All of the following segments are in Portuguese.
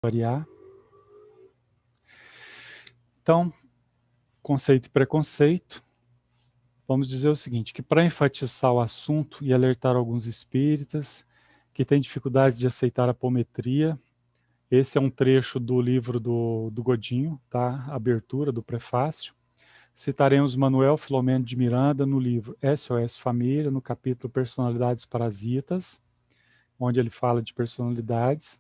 variar. Então, conceito e preconceito. Vamos dizer o seguinte, que para enfatizar o assunto e alertar alguns espíritas que têm dificuldades de aceitar a apometria, esse é um trecho do livro do Godinho, tá? Abertura do prefácio. Citaremos Manuel Filomeno de Miranda no livro SOS Família, no capítulo Personalidades Parasitas, onde ele fala de personalidades.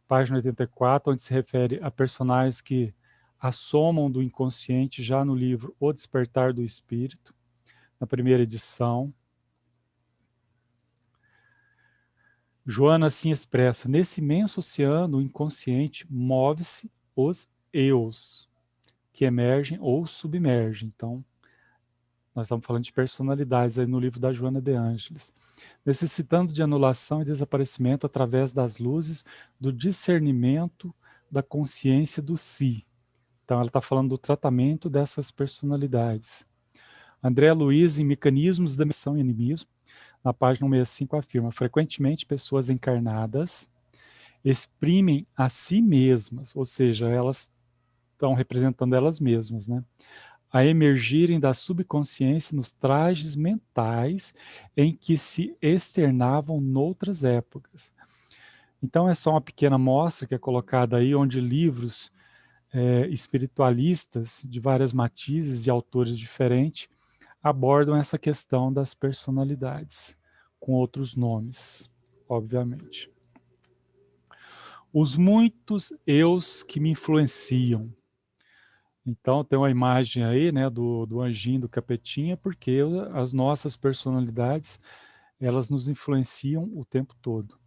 Página 84, onde se refere a personagens que assomam do inconsciente já no livro O Despertar do Espírito, na primeira edição. Joana assim expressa: nesse imenso oceano inconsciente move-se os eus, que emergem ou submergem. Então, nós estamos falando de personalidades aí no livro da Joana de Ângeles. Necessitando de anulação e desaparecimento através das luzes do discernimento da consciência do si. Então, ela está falando do tratamento dessas personalidades. André Luiz, em Mecanismos da Missão e Animismo, na página 165, afirma: frequentemente pessoas encarnadas exprimem a si mesmas, ou seja, elas estão representando elas mesmas, né? A emergirem da subconsciência nos trajes mentais em que se externavam noutras épocas. Então, é só uma pequena amostra que é colocada aí, onde livros espiritualistas de várias matizes e autores diferentes abordam essa questão das personalidades, com outros nomes, obviamente. Os muitos eus que me influenciam. Então, tem uma imagem aí, né, do anjinho, do capetinha, porque as nossas personalidades, elas nos influenciam o tempo todo.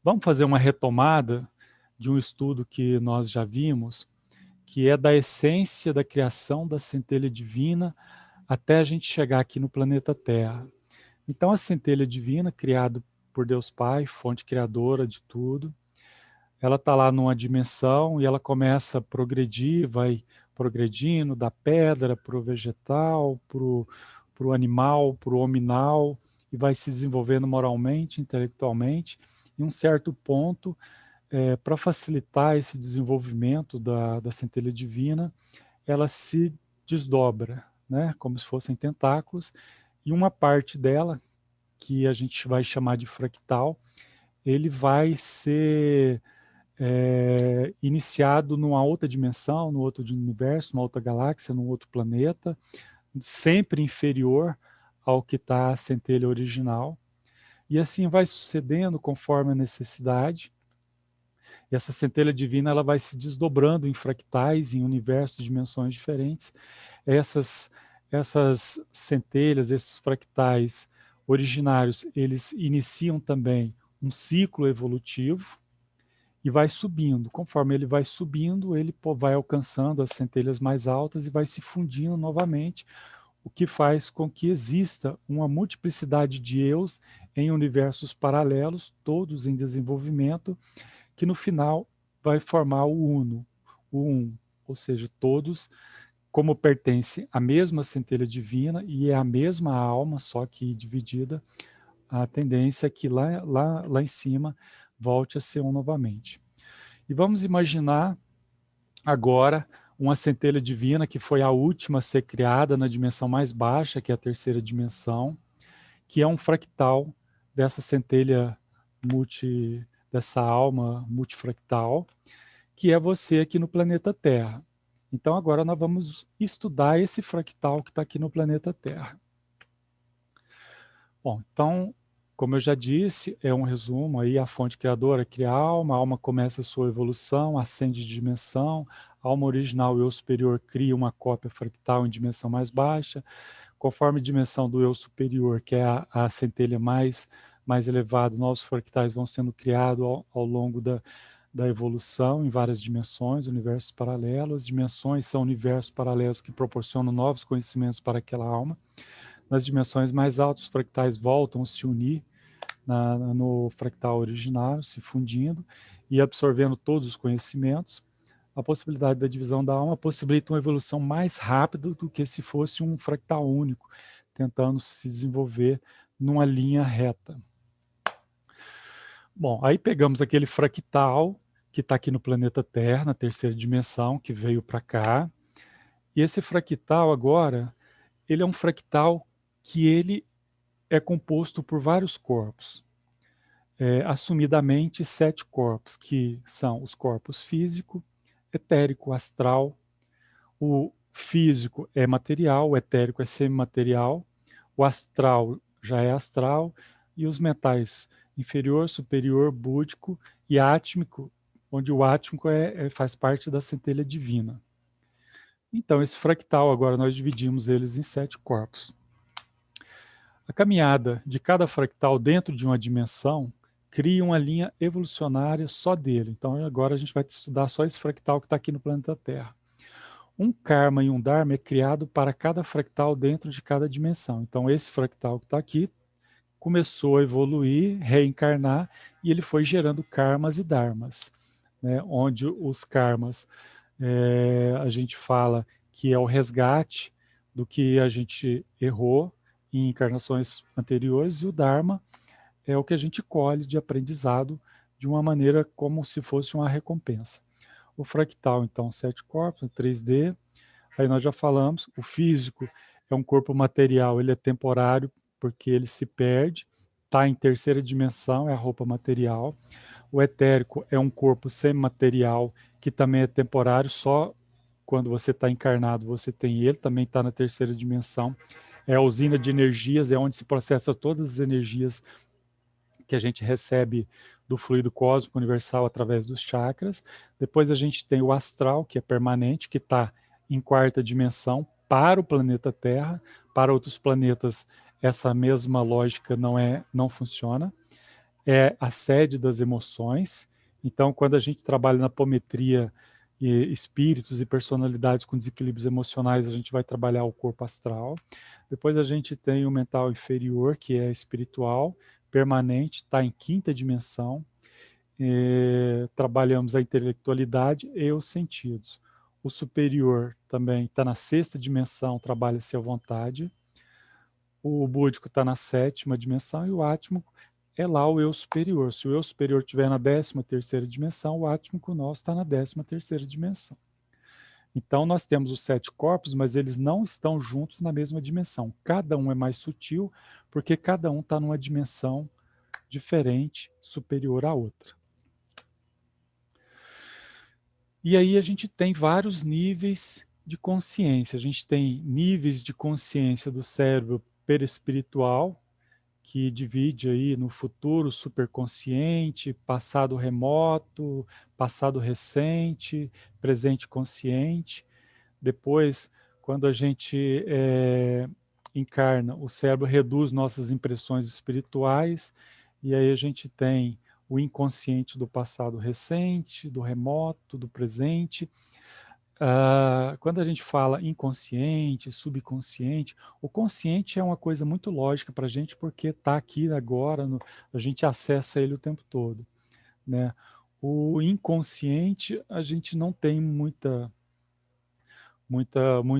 Vamos fazer uma retomada de um estudo que nós já vimos, que é da essência da criação da centelha divina até a gente chegar aqui no planeta Terra. Então, a centelha divina, criada por Deus Pai, fonte criadora de tudo, ela está lá numa dimensão e ela começa a progredir, vai progredindo da pedra para o vegetal, para o animal, para o hominal, e vai se desenvolvendo moralmente, intelectualmente. Em um certo ponto, para facilitar esse desenvolvimento da centelha divina, ela se desdobra, né, como se fossem tentáculos, e uma parte dela, que a gente vai chamar de fractal, ele vai ser iniciado numa outra dimensão, no outro universo, numa outra galáxia, num outro planeta, sempre inferior ao que está a centelha original. E assim vai sucedendo conforme a necessidade. E essa centelha divina ela vai se desdobrando em fractais, em universos de dimensões diferentes. Essas centelhas, esses fractais originários, eles iniciam também um ciclo evolutivo e vai subindo. Conforme ele vai subindo, ele vai alcançando as centelhas mais altas e vai se fundindo novamente, o que faz com que exista uma multiplicidade de eus em universos paralelos, todos em desenvolvimento, que no final vai formar o uno, o um, ou seja, todos como pertencem à mesma centelha divina e é a mesma alma, só que dividida, a tendência é que lá em cima volte a ser um novamente. E vamos imaginar agora uma centelha divina que foi a última a ser criada na dimensão mais baixa, que é a terceira dimensão, que é um fractal dessa centelha dessa alma multifractal, que é você aqui no planeta Terra. Então agora nós vamos estudar esse fractal que está aqui no planeta Terra. Bom, então, como eu já disse, é um resumo aí, a fonte criadora cria a alma começa a sua evolução, ascende de dimensão, a alma original, o eu superior, cria uma cópia fractal em dimensão mais baixa, conforme a dimensão do eu superior, que é a centelha mais elevada, novos fractais vão sendo criados ao longo da evolução em várias dimensões, universos paralelos. As dimensões são universos paralelos que proporcionam novos conhecimentos para aquela alma. Nas dimensões mais altas, os fractais voltam a se unir no fractal originário, se fundindo e absorvendo todos os conhecimentos. A possibilidade da divisão da alma possibilita uma evolução mais rápida do que se fosse um fractal único, tentando se desenvolver numa linha reta. Bom, aí pegamos aquele fractal que está aqui no planeta Terra, na terceira dimensão, que veio para cá. E esse fractal agora, ele é um fractal que ele é composto por vários corpos. Assumidamente 7 corpos, que são os corpos físico, etérico, astral. O físico é material, o etérico é semimaterial, o astral já é astral, e os mentais inferior, superior, búdico e átmico, onde o átmico faz parte da centelha divina. Então, esse fractal, agora nós dividimos eles em 7 corpos. A caminhada de cada fractal dentro de uma dimensão cria uma linha evolucionária só dele. Então, agora a gente vai estudar só esse fractal que está aqui no planeta Terra. Um karma e um dharma é criado para cada fractal dentro de cada dimensão. Então, esse fractal que está aqui começou a evoluir, reencarnar, e ele foi gerando karmas e dharmas, né? Onde os karmas, a gente fala que é o resgate do que a gente errou em encarnações anteriores, e o dharma é o que a gente colhe de aprendizado de uma maneira como se fosse uma recompensa. O fractal, então, 7 corpos, 3D, aí nós já falamos, o físico é um corpo material, ele é temporário, porque ele se perde, está em terceira dimensão, é a roupa material. O etérico é um corpo semimaterial, que também é temporário, só quando você está encarnado você tem ele, também está na terceira dimensão. É a usina de energias, é onde se processa todas as energias que a gente recebe do fluido cósmico universal através dos chakras. Depois a gente tem o astral, que é permanente, que está em quarta dimensão para o planeta Terra. Para outros planetas, essa mesma lógica não funciona. É a sede das emoções. Então, quando a gente trabalha na apometria e espíritos e personalidades com desequilíbrios emocionais, a gente vai trabalhar o corpo astral. Depois a gente tem o mental inferior, que é espiritual, permanente, está em quinta dimensão. Trabalhamos a intelectualidade e os sentidos. O superior também está na sexta dimensão, trabalha-se a vontade. O búdico está na sétima dimensão e o átmico é lá o eu superior. Se o eu superior estiver na 13ª dimensão, o átmico nosso está na 13ª dimensão. Então, nós temos os 7 corpos, mas eles não estão juntos na mesma dimensão. Cada um é mais sutil, porque cada um está numa dimensão diferente, superior à outra. E aí a gente tem vários níveis de consciência. A gente tem níveis de consciência do cérebro perispiritual, que divide aí no futuro superconsciente, passado remoto, passado recente, presente consciente. Depois, quando a gente encarna, o cérebro reduz nossas impressões espirituais, e aí a gente tem o inconsciente do passado recente, do remoto, do presente. Quando a gente fala inconsciente, subconsciente, o consciente é uma coisa muito lógica para a gente, porque está aqui agora, a gente acessa ele o tempo todo, né? O inconsciente, a gente não tem muito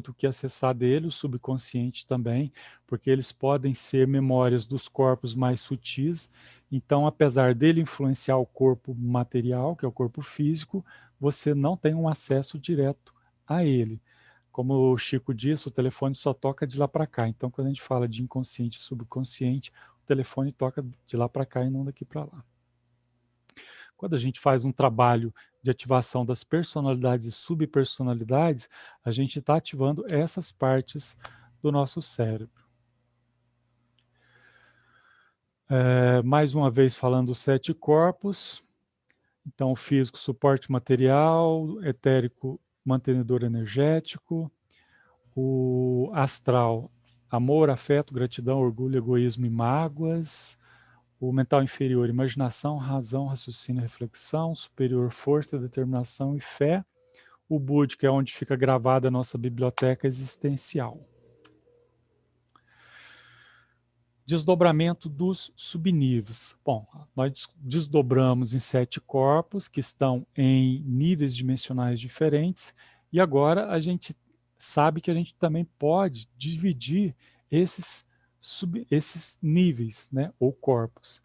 o que acessar dele, o subconsciente também, porque eles podem ser memórias dos corpos mais sutis. Então, apesar dele influenciar o corpo material, que é o corpo físico, você não tem um acesso direto a ele. Como o Chico disse, o telefone só toca de lá para cá. Então, quando a gente fala de inconsciente e subconsciente, o telefone toca de lá para cá e não daqui para lá. Quando a gente faz um trabalho de ativação das personalidades e subpersonalidades, a gente está ativando essas partes do nosso cérebro. Mais uma vez falando dos 7 corpos. Então, o físico, suporte material, etérico, mantenedor energético, o astral, amor, afeto, gratidão, orgulho, egoísmo e mágoas. O mental inferior, imaginação, razão, raciocínio, reflexão. Superior, força, determinação e fé. O búdico é onde fica gravada a nossa biblioteca existencial. Desdobramento dos subníveis. Bom, nós desdobramos em 7 corpos que estão em níveis dimensionais diferentes, e agora a gente sabe que a gente também pode dividir esses níveis, né, ou corpos.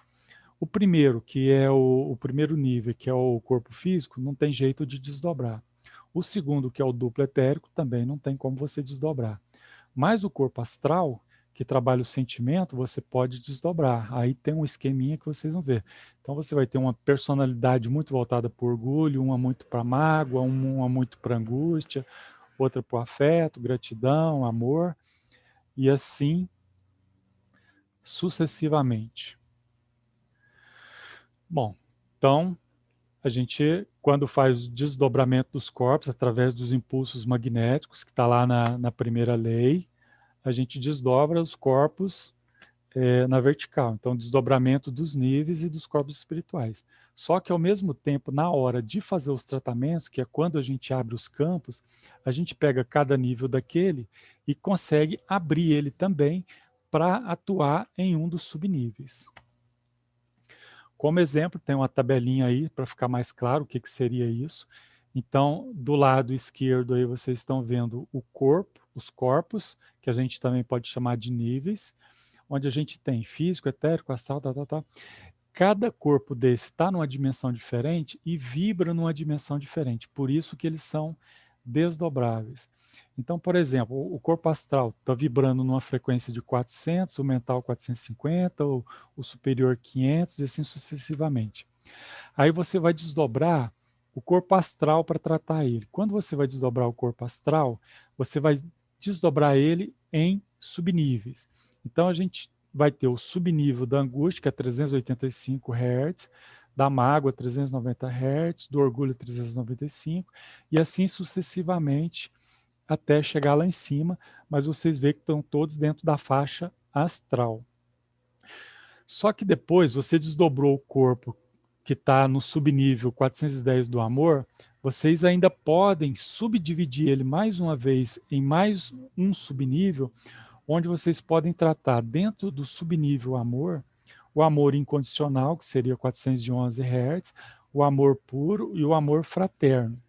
O primeiro, que é o primeiro nível, que é o corpo físico, não tem jeito de desdobrar. O segundo, que é o duplo etérico, também não tem como você desdobrar. Mas o corpo astral, que trabalha o sentimento, você pode desdobrar. Aí tem um esqueminha que vocês vão ver. Então você vai ter uma personalidade muito voltada para o orgulho, uma muito para mágoa, uma muito para angústia, outra para o afeto, gratidão, amor, e assim sucessivamente. Bom, então a gente, quando faz o desdobramento dos corpos através dos impulsos magnéticos, que está lá na primeira lei, a gente desdobra os corpos na vertical. Então, desdobramento dos níveis e dos corpos espirituais. Só que, ao mesmo tempo, na hora de fazer os tratamentos, que é quando a gente abre os campos, a gente pega cada nível daquele e consegue abrir ele também para atuar em um dos subníveis. Como exemplo, tem uma tabelinha aí para ficar mais claro o que seria isso. Então, do lado esquerdo aí vocês estão vendo o corpo, os corpos, que a gente também pode chamar de níveis, onde a gente tem físico, etérico, astral, tal. Cada corpo desse está numa dimensão diferente e vibra numa dimensão diferente, por isso que eles são desdobráveis. Então, por exemplo, o corpo astral está vibrando numa frequência de 400, o mental 450, o superior 500 e assim sucessivamente. Aí você vai desdobrar o corpo astral para tratar ele. Quando você vai desdobrar o corpo astral, você vai desdobrar ele em subníveis. Então a gente vai ter o subnível da angústia, que é 385 Hz, da mágoa 390 Hz, do orgulho 395, e assim sucessivamente até chegar lá em cima, mas vocês veem que estão todos dentro da faixa astral. Só que depois você desdobrou o corpo que está no subnível 410 do amor, vocês ainda podem subdividir ele mais uma vez em mais um subnível, onde vocês podem tratar dentro do subnível amor, o amor incondicional, que seria 411 Hz, o amor puro e o amor fraterno.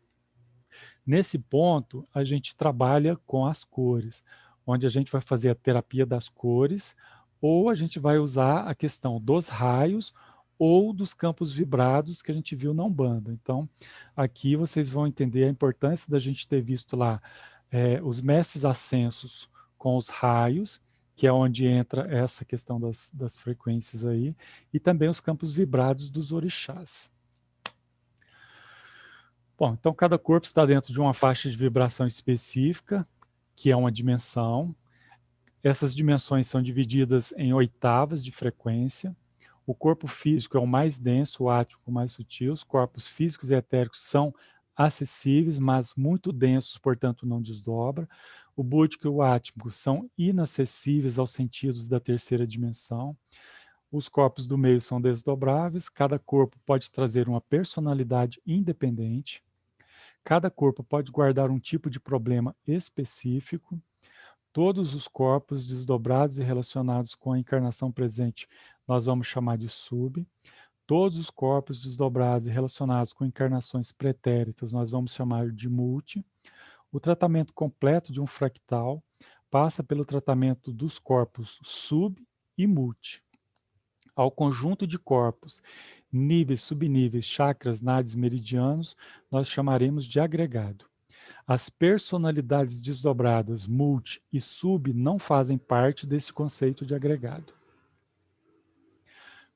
Nesse ponto, a gente trabalha com as cores, onde a gente vai fazer a terapia das cores, ou a gente vai usar a questão dos raios ou dos campos vibrados que a gente viu na Umbanda. Então, aqui vocês vão entender a importância da gente ter visto lá os mestres ascensos com os raios, que é onde entra essa questão das frequências aí, e também os campos vibrados dos orixás. Bom, então cada corpo está dentro de uma faixa de vibração específica, que é uma dimensão. Essas dimensões são divididas em oitavas de frequência. O corpo físico é o mais denso, o ático o mais sutil. Os corpos físicos e etéricos são acessíveis, mas muito densos, portanto não desdobra. O búdico e o átmico são inacessíveis aos sentidos da terceira dimensão. Os corpos do meio são desdobráveis. Cada corpo pode trazer uma personalidade independente. Cada corpo pode guardar um tipo de problema específico. Todos os corpos desdobrados e relacionados com a encarnação presente nós vamos chamar de sub. Todos os corpos desdobrados e relacionados com encarnações pretéritas nós vamos chamar de multi. O tratamento completo de um fractal passa pelo tratamento dos corpos sub e multi. Ao conjunto de corpos, níveis, subníveis, chakras, nadis, meridianos, nós chamaremos de agregado. As personalidades desdobradas, multi e sub, não fazem parte desse conceito de agregado.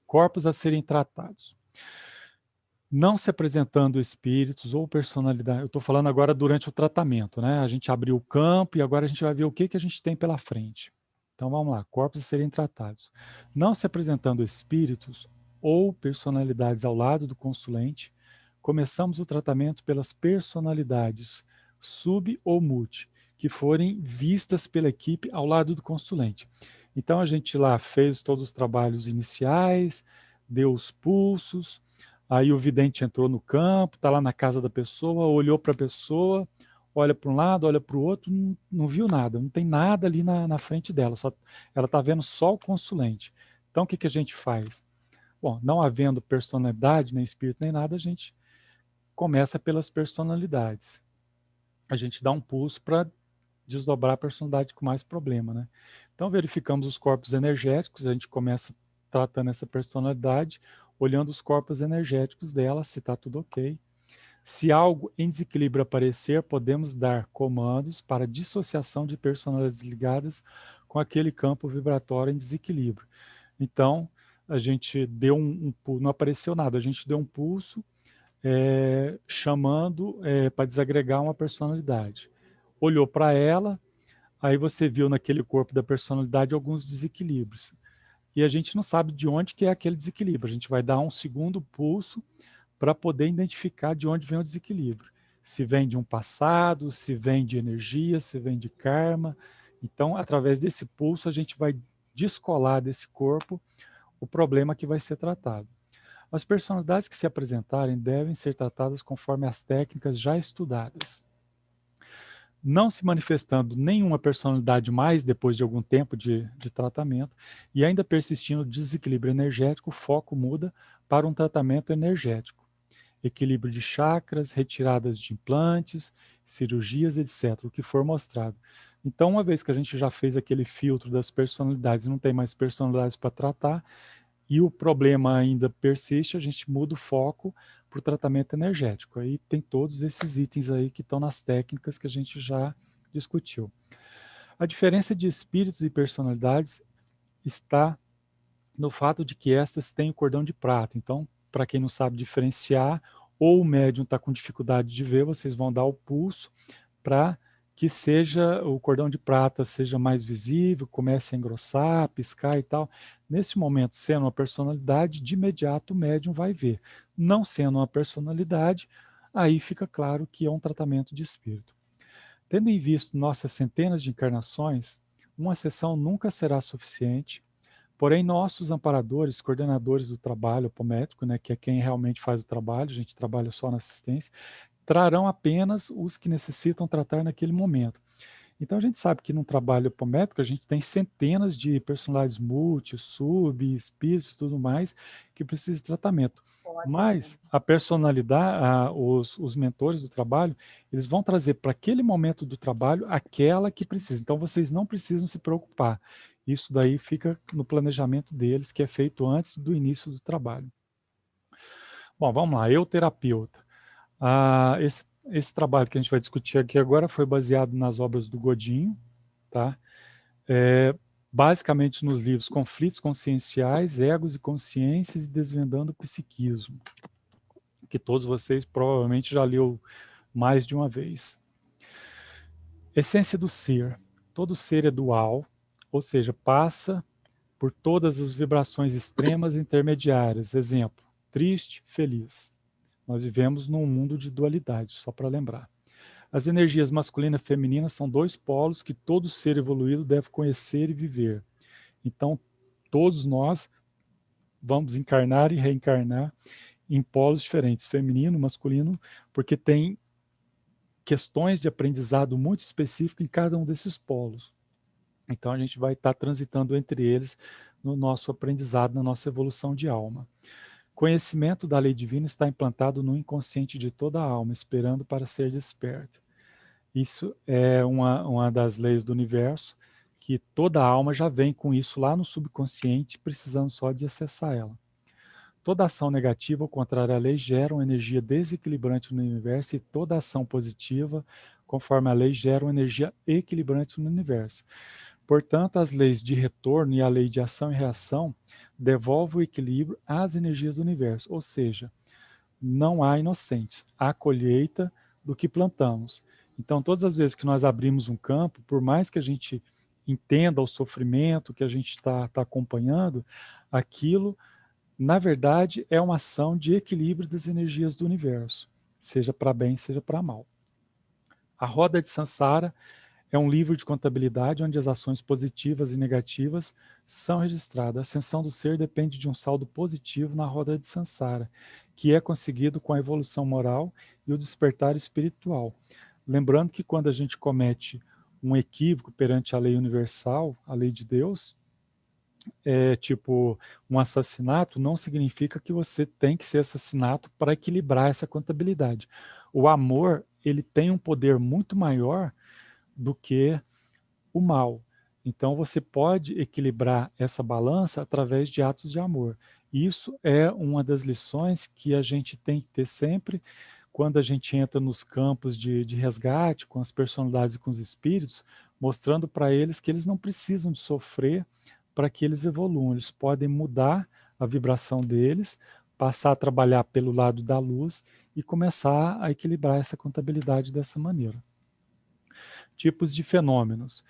Corpos a serem tratados. Não se apresentando espíritos ou personalidade. Eu estou falando agora durante o tratamento, né? A gente abriu o campo e agora a gente vai ver o que a gente tem pela frente. Então vamos lá, corpos a serem tratados. Não se apresentando espíritos ou personalidades ao lado do consulente, começamos o tratamento pelas personalidades sub ou multi, que forem vistas pela equipe ao lado do consulente. Então a gente lá fez todos os trabalhos iniciais, deu os pulsos, aí o vidente entrou no campo, está lá na casa da pessoa, olhou para a pessoa, olha para um lado, olha para o outro, não viu nada, não tem nada ali na frente dela, ela está vendo só o consulente. Então o que a gente faz? Bom, não havendo personalidade, nem espírito, nem nada, a gente começa pelas personalidades. A gente dá um pulso para desdobrar a personalidade com mais problema, né? Então verificamos os corpos energéticos, a gente começa tratando essa personalidade, olhando os corpos energéticos dela, se está tudo ok. Se algo em desequilíbrio aparecer, podemos dar comandos para dissociação de personalidades ligadas com aquele campo vibratório em desequilíbrio. Então, a gente deu não apareceu nada, a gente deu um pulso chamando para desagregar uma personalidade. Olhou para ela, aí você viu naquele corpo da personalidade alguns desequilíbrios. E a gente não sabe de onde que é aquele desequilíbrio. A gente vai dar um segundo pulso para poder identificar de onde vem o desequilíbrio. Se vem de um passado, se vem de energia, se vem de karma. Então, através desse pulso, a gente vai descolar desse corpo o problema que vai ser tratado. As personalidades que se apresentarem devem ser tratadas conforme as técnicas já estudadas. Não se manifestando nenhuma personalidade mais depois de algum tempo de tratamento e ainda persistindo o desequilíbrio energético, o foco muda para um tratamento energético. Equilíbrio de chakras, retiradas de implantes, cirurgias, etc., o que for mostrado. Então, uma vez que a gente já fez aquele filtro das personalidades, não tem mais personalidades para tratar, e o problema ainda persiste, a gente muda o foco para o tratamento energético. Aí tem todos esses itens aí que estão nas técnicas que a gente já discutiu. A diferença de espíritos e personalidades está no fato de que estas têm o cordão de prata. Então, para quem não sabe diferenciar, ou o médium está com dificuldade de ver, vocês vão dar o pulso para que seja o cordão de prata seja mais visível, comece a engrossar, piscar e tal. Nesse momento, sendo uma personalidade, de imediato o médium vai ver. Não sendo uma personalidade, aí fica claro que é um tratamento de espírito. Tendo em vista nossas centenas de encarnações, uma sessão nunca será suficiente. Porém, nossos amparadores, coordenadores do trabalho apométrico, né, que é quem realmente faz o trabalho, a gente trabalha só na assistência, trarão apenas os que necessitam tratar naquele momento. Então, a gente sabe que no trabalho apométrico a gente tem centenas de personalidades multi, sub, espíritos e tudo mais que precisam de tratamento. Mas a personalidade, os mentores do trabalho, eles vão trazer para aquele momento do trabalho aquela que precisa. Então, vocês não precisam se preocupar. Isso daí fica no planejamento deles, que é feito antes do início do trabalho. Bom, vamos lá. Eu, terapeuta. Esse trabalho que a gente vai discutir aqui agora foi baseado nas obras do Godinho, tá? Basicamente nos livros Conflitos Conscienciais, Egos e Consciências e Desvendando o Psiquismo, que todos vocês provavelmente já leu mais de uma vez. Essência do ser. Todo ser é dual, ou seja, passa por todas as vibrações extremas e intermediárias. Exemplo, triste, feliz. Nós vivemos num mundo de dualidade, só para lembrar. As energias masculina e feminina são dois polos que todo ser evoluído deve conhecer e viver. Então, todos nós vamos encarnar e reencarnar em polos diferentes, feminino, masculino, porque tem questões de aprendizado muito específicas em cada um desses polos. Então, a gente vai estar transitando entre eles no nosso aprendizado, na nossa evolução de alma. Conhecimento da lei divina está implantado no inconsciente de toda a alma, esperando para ser desperto. Isso é uma das leis do universo, que toda a alma já vem com isso lá no subconsciente, precisando só de acessar ela. Toda ação negativa, ao contrário à lei, gera uma energia desequilibrante no universo e toda ação positiva, conforme a lei, gera uma energia equilibrante no universo. Portanto, as leis de retorno e a lei de ação e reação devolvem o equilíbrio às energias do universo, ou seja, não há inocentes, há colheita do que plantamos. Então, todas as vezes que nós abrimos um campo, por mais que a gente entenda o sofrimento que a gente está acompanhando, aquilo, na verdade, é uma ação de equilíbrio das energias do universo, seja para bem, seja para mal. A roda de Sansara é um livro de contabilidade onde as ações positivas e negativas são registradas. A ascensão do ser depende de um saldo positivo na roda de Sansara, que é conseguido com a evolução moral e o despertar espiritual. Lembrando que quando a gente comete um equívoco perante a lei universal, a lei de Deus, tipo um assassinato, não significa que você tem que ser assassinato para equilibrar essa contabilidade. O amor, ele tem um poder muito maior do que o mal. Então você pode equilibrar essa balança através de atos de amor. Isso é uma das lições que a gente tem que ter sempre quando a gente entra nos campos de resgate com as personalidades e com os espíritos, mostrando para eles que eles não precisam de sofrer para que eles evoluam. Eles podem mudar a vibração deles, passar a trabalhar pelo lado da luz e começar a equilibrar essa contabilidade dessa maneira. Tipos de fenômenos.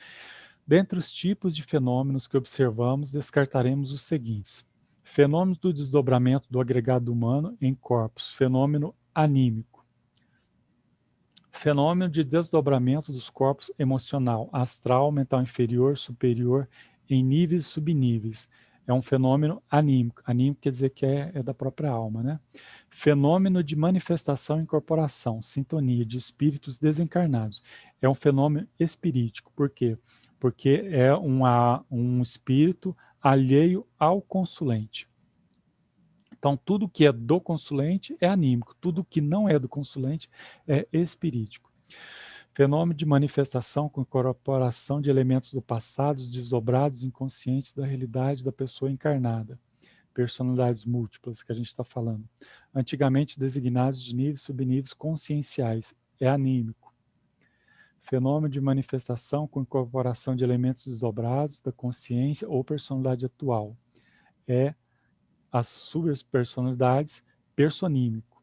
Dentre os tipos de fenômenos que observamos, descartaremos os seguintes. Fenômeno do desdobramento do agregado humano em corpos, fenômeno anímico. Fenômeno de desdobramento dos corpos emocional, astral, mental inferior, superior, em níveis e subníveis. É um fenômeno anímico. Anímico quer dizer que é da própria alma, né? Fenômeno de manifestação e incorporação, sintonia de espíritos desencarnados. É um fenômeno espirítico. Por quê? Porque é um espírito alheio ao consulente. Então, tudo que é do consulente é anímico, tudo que não é do consulente é espirítico. Fenômeno de manifestação com incorporação de elementos do passado, desdobrados, inconscientes da realidade da pessoa encarnada. Personalidades múltiplas que a gente está falando. Antigamente designados de níveis e subníveis conscienciais, é anímico. Fenômeno de manifestação com incorporação de elementos desdobrados da consciência ou personalidade atual, é as subpersonalidades, personímico.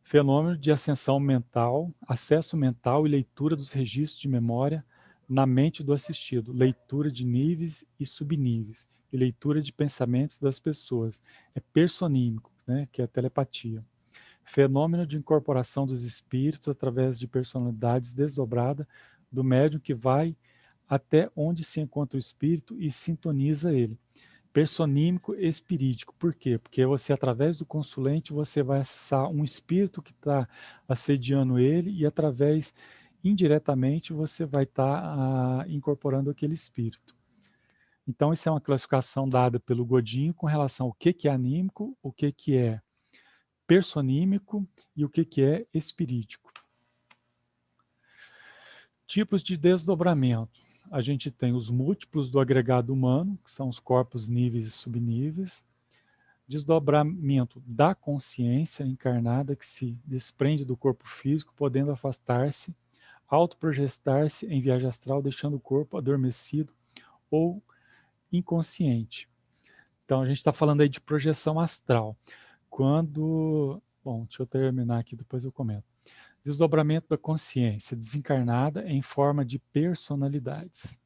Fenômeno de ascensão mental, acesso mental e leitura dos registros de memória na mente do assistido, leitura de níveis e subníveis, e leitura de pensamentos das pessoas. É personímico, né, que é a telepatia. Fenômeno de incorporação dos espíritos através de personalidades desdobrada do médium que vai até onde se encontra o espírito e sintoniza ele. Personímico espirítico. Por quê? Porque você, através do consulente, você vai acessar um espírito que está assediando ele e, através, indiretamente, você vai estar incorporando aquele espírito. Então, isso é uma classificação dada pelo Godinho com relação ao que é anímico, o que é personímico e o que é espirítico. Tipos de desdobramento. A gente tem os múltiplos do agregado humano, que são os corpos níveis e subníveis, desdobramento da consciência encarnada que se desprende do corpo físico, podendo afastar-se, autoprojetar-se em viagem astral, deixando o corpo adormecido ou inconsciente. Então, a gente está falando aí de projeção astral. Quando... Bom, deixa eu terminar aqui, depois eu comento. Desdobramento da consciência desencarnada em forma de personalidades.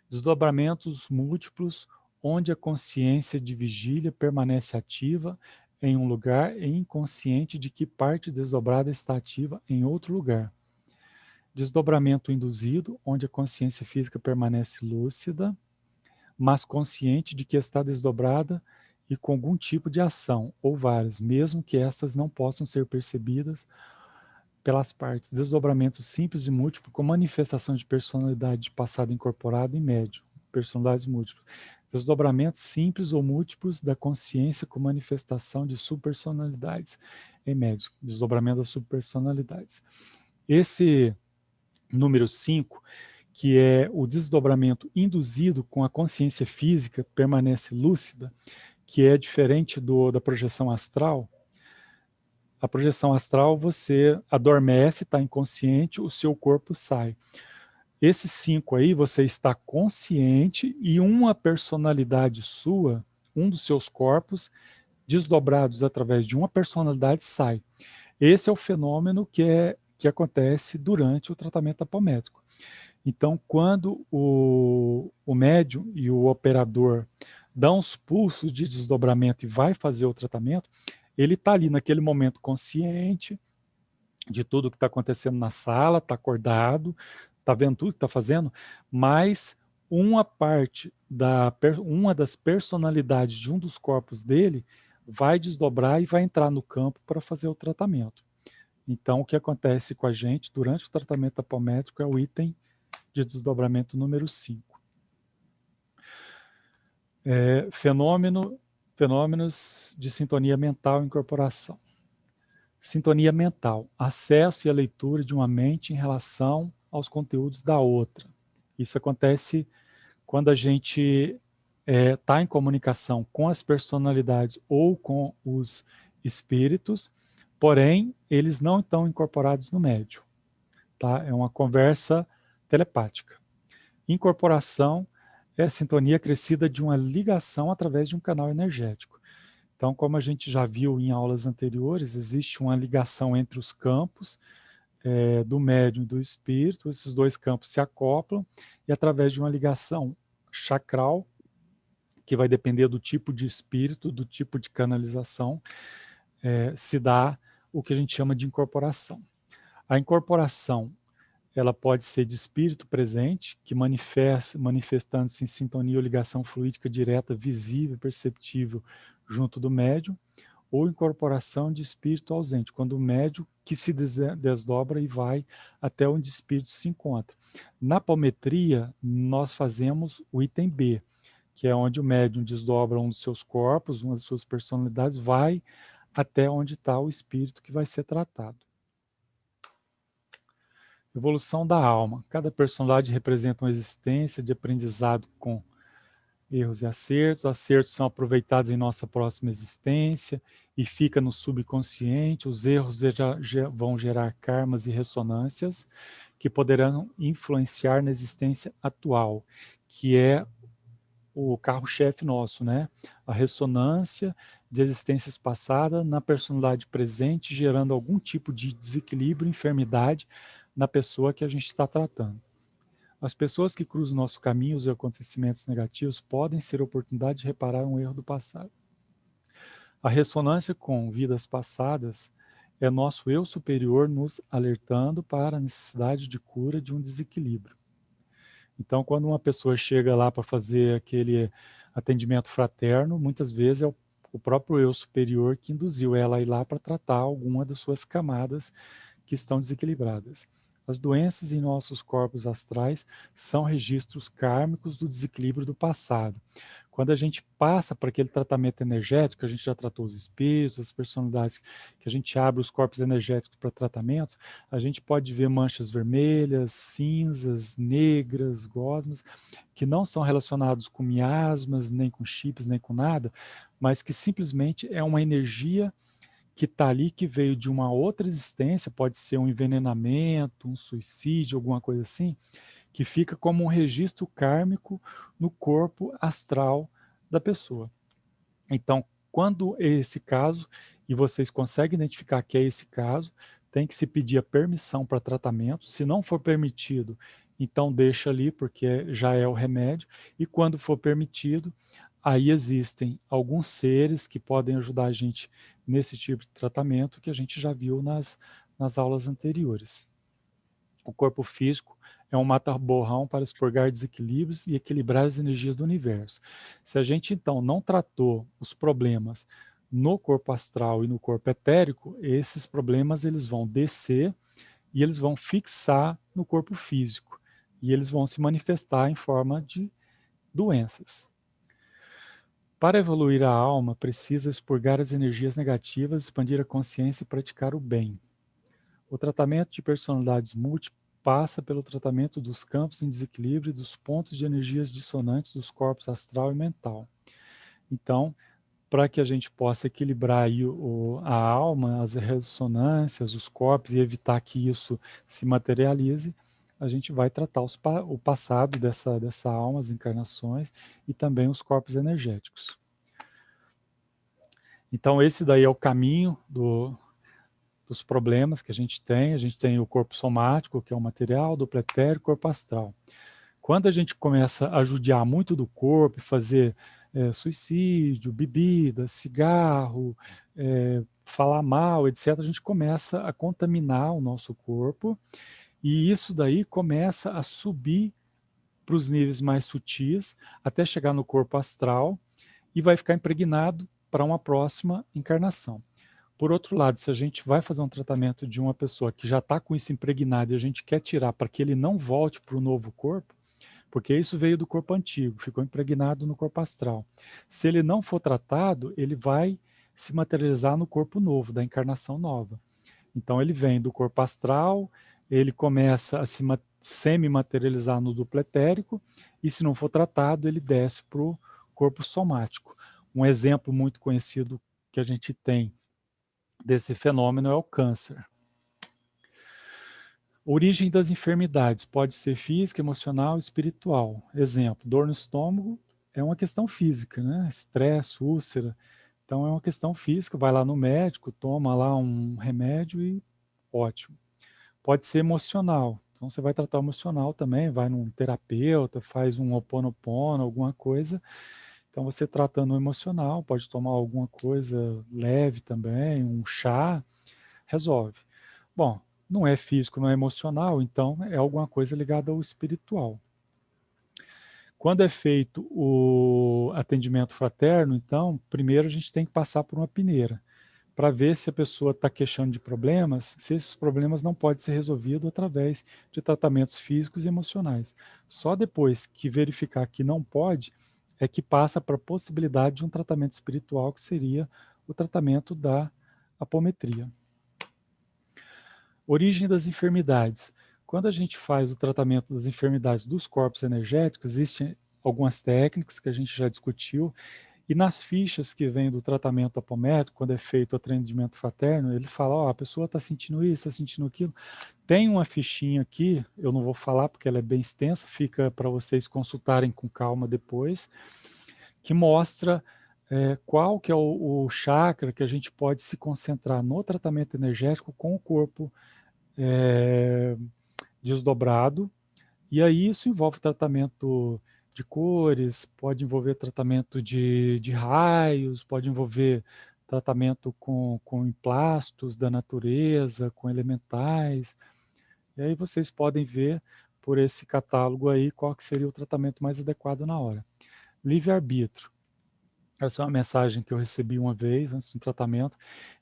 Desdobramentos múltiplos, onde a consciência de vigília permanece ativa em um lugar e inconsciente de que parte desdobrada está ativa em outro lugar. Desdobramento induzido, onde a consciência física permanece lúcida, mas consciente de que está desdobrada e com algum tipo de ação, ou várias, mesmo que estas não possam ser percebidas pelas partes. Desdobramento simples e múltiplo com manifestação de personalidade de passado incorporado e médio, personalidades múltiplas. Desdobramentos simples ou múltiplos da consciência com manifestação de subpersonalidades em médio, desdobramento das subpersonalidades. Esse número 5, que é o desdobramento induzido com a consciência física, permanece lúcida, que é diferente da projeção astral. A projeção astral, você adormece, está inconsciente, o seu corpo sai. Esses 5 aí, você está consciente e uma personalidade sua, um dos seus corpos, desdobrados através de uma personalidade, sai. Esse é o fenômeno que acontece durante o tratamento apométrico. Então, quando o médium e o operador dão os pulsos de desdobramento e vai fazer o tratamento, ele está ali naquele momento consciente de tudo que está acontecendo na sala, está acordado, está vendo tudo que está fazendo, mas uma das personalidades de um dos corpos dele vai desdobrar e vai entrar no campo para fazer o tratamento. Então, o que acontece com a gente durante o tratamento apométrico é o item de desdobramento número 5. Fenômenos de sintonia mental e incorporação. Sintonia mental, acesso e a leitura de uma mente em relação aos conteúdos da outra. Isso acontece quando a gente está em comunicação com as personalidades ou com os espíritos, porém, eles não estão incorporados no médium. Tá? É uma conversa telepática. Incorporação é a sintonia crescida de uma ligação através de um canal energético. Então, como a gente já viu em aulas anteriores, existe uma ligação entre os campos do médium e do espírito, esses dois campos se acoplam e através de uma ligação chakral, que vai depender do tipo de espírito, do tipo de canalização, se dá o que a gente chama de incorporação. A incorporação, ela pode ser de espírito presente, que manifestando-se em sintonia ou ligação fluídica direta, visível, perceptível, junto do médium, ou incorporação de espírito ausente, quando o médium que se desdobra e vai até onde o espírito se encontra. Na palmetria, nós fazemos o item B, que é onde o médium desdobra um dos seus corpos, uma das suas personalidades, vai até onde está o espírito que vai ser tratado. Evolução da alma. Cada personalidade representa uma existência de aprendizado com erros e acertos. Acertos são aproveitados em nossa próxima existência e fica no subconsciente. Os erros vão gerar karmas e ressonâncias que poderão influenciar na existência atual, que é o carro-chefe nosso, né? A ressonância de existências passadas na personalidade presente, gerando algum tipo de desequilíbrio, enfermidade na pessoa que a gente está tratando. As pessoas que cruzam nosso caminho, os acontecimentos negativos, podem ser oportunidade de reparar um erro do passado. A ressonância com vidas passadas é nosso eu superior nos alertando para a necessidade de cura de um desequilíbrio. Então, quando uma pessoa chega lá para fazer aquele atendimento fraterno, muitas vezes é o próprio eu superior que induziu ela a ir lá para tratar alguma das suas camadas que estão desequilibradas. As doenças em nossos corpos astrais são registros kármicos do desequilíbrio do passado. Quando a gente passa para aquele tratamento energético, a gente já tratou os espíritos, as personalidades, que a gente abre os corpos energéticos para tratamentos, a gente pode ver manchas vermelhas, cinzas, negras, gosmas, que não são relacionados com miasmas, nem com chips, nem com nada, mas que simplesmente é uma energia que está ali, que veio de uma outra existência, pode ser um envenenamento, um suicídio, alguma coisa assim, que fica como um registro kármico no corpo astral da pessoa. Então, quando é esse caso, e vocês conseguem identificar que é esse caso, tem que se pedir a permissão para tratamento. Se não for permitido, então deixa ali, porque já é o remédio. E quando for permitido, aí existem alguns seres que podem ajudar a gente nesse tipo de tratamento que a gente já viu nas aulas anteriores. O corpo físico é um mata-borrão para expurgar desequilíbrios e equilibrar as energias do universo. Se a gente, então, não tratou os problemas no corpo astral e no corpo etérico, esses problemas eles vão descer e eles vão fixar no corpo físico. E eles vão se manifestar em forma de doenças. Para evoluir a alma, precisa expurgar as energias negativas, expandir a consciência e praticar o bem. O tratamento de personalidades múltiplas passa pelo tratamento dos campos em desequilíbrio e dos pontos de energias dissonantes dos corpos astral e mental. Então, para que a gente possa equilibrar aí a alma, as ressonâncias, os corpos e evitar que isso se materialize, a gente vai tratar o passado dessa alma, as encarnações e também os corpos energéticos. Então, esse daí é o caminho dos problemas que a gente tem o corpo somático, que é o material, duplo etérico, corpo astral. Quando a gente começa a judiar muito do corpo, fazer suicídio, bebida, cigarro, falar mal, etc., a gente começa a contaminar o nosso corpo e isso daí começa a subir para os níveis mais sutis até chegar no corpo astral e vai ficar impregnado para uma próxima encarnação. Por outro lado, se a gente vai fazer um tratamento de uma pessoa que já está com isso impregnado e a gente quer tirar para que ele não volte para o novo corpo, porque isso veio do corpo antigo, ficou impregnado no corpo astral. Se ele não for tratado, ele vai se materializar no corpo novo, da encarnação nova. Então ele vem do corpo astral, ele começa a se semi-materializar no duplo etérico, e se não for tratado, ele desce para o corpo somático. Um exemplo muito conhecido que a gente tem desse fenômeno é o câncer. Origem das enfermidades pode ser física, emocional, espiritual. Exemplo, dor no estômago é uma questão física, né? Estresse, úlcera. Então é uma questão física, vai lá no médico, toma lá um remédio e ótimo. Pode ser emocional. Então você vai tratar o emocional também, vai num terapeuta, faz um Ho oponopono, alguma coisa. Então você tratando o emocional, pode tomar alguma coisa leve também, um chá, resolve. Bom, não é físico, não é emocional, então é alguma coisa ligada ao espiritual. Quando é feito o atendimento fraterno, então, primeiro a gente tem que passar por uma peneira, para ver se a pessoa está queixando de problemas, se esses problemas não podem ser resolvidos através de tratamentos físicos e emocionais. Só depois que verificar que não pode, é que passa para a possibilidade de um tratamento espiritual, que seria o tratamento da apometria. Origem das enfermidades. Quando a gente faz o tratamento das enfermidades dos corpos energéticos, existem algumas técnicas que a gente já discutiu, e nas fichas que vêm do tratamento apométrico, quando é feito o atendimento fraterno, ele fala, ó, a pessoa está sentindo isso, está sentindo aquilo. Tem uma fichinha aqui, eu não vou falar porque ela é bem extensa, fica para vocês consultarem com calma depois, que mostra qual que é o chakra que a gente pode se concentrar no tratamento energético com o corpo desdobrado, e aí isso envolve tratamento de cores, pode envolver tratamento de raios, pode envolver tratamento com emplastos da natureza, com elementais, e aí vocês podem ver por esse catálogo aí qual que seria o tratamento mais adequado na hora. Livre-arbítrio. Essa é uma mensagem que eu recebi uma vez antes do tratamento,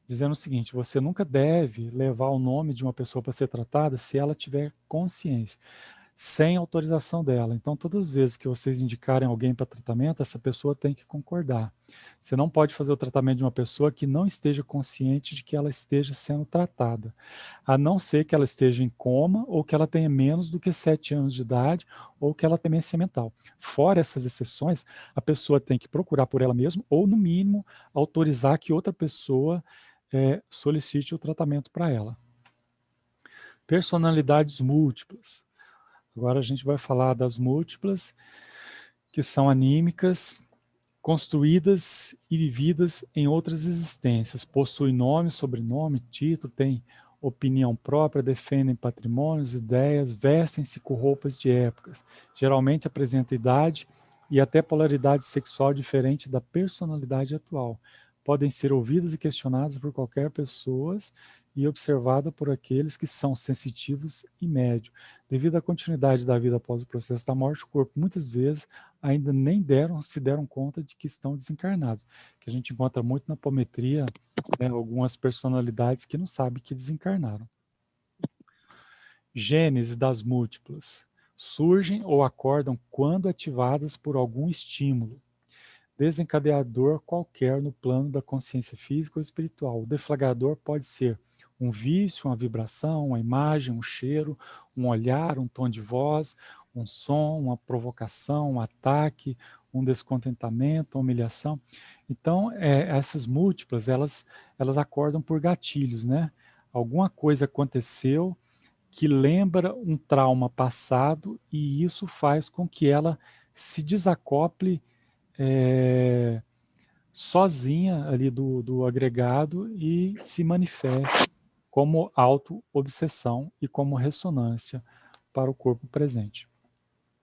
dizendo o seguinte: você nunca deve levar o nome de uma pessoa para ser tratada se ela tiver consciência, sem autorização dela. Então, todas as vezes que vocês indicarem alguém para tratamento, essa pessoa tem que concordar. Você não pode fazer o tratamento de uma pessoa que não esteja consciente de que ela esteja sendo tratada, a não ser que ela esteja em coma ou que ela tenha menos do que 7 anos de idade ou que ela tenha demência mental. Fora essas exceções, a pessoa tem que procurar por ela mesma ou, no mínimo, autorizar que outra pessoa solicite o tratamento para ela. Personalidades múltiplas. Agora a gente vai falar das múltiplas, que são anímicas, construídas e vividas em outras existências. Possuem nome, sobrenome, título, têm opinião própria, defendem patrimônios, ideias, vestem-se com roupas de épocas. Geralmente apresentam idade e até polaridade sexual diferente da personalidade atual. Podem ser ouvidas e questionadas por qualquer pessoa e observada por aqueles que são sensitivos e médios. Devido à continuidade da vida após o processo da morte, o corpo muitas vezes ainda nem se deram conta de que estão desencarnados, que a gente encontra muito na apometria, né, algumas personalidades que não sabem que desencarnaram. Gênese das múltiplas. Surgem ou acordam quando ativadas por algum estímulo desencadeador qualquer no plano da consciência física ou espiritual. O deflagrador pode ser um vício, uma vibração, uma imagem, um cheiro, um olhar, um tom de voz, um som, uma provocação, um ataque, um descontentamento, uma humilhação. Então, essas múltiplas, elas acordam por gatilhos, né? Alguma coisa aconteceu que lembra um trauma passado e isso faz com que ela se desacople sozinha ali do agregado e se manifeste como auto-obsessão e como ressonância para o corpo presente.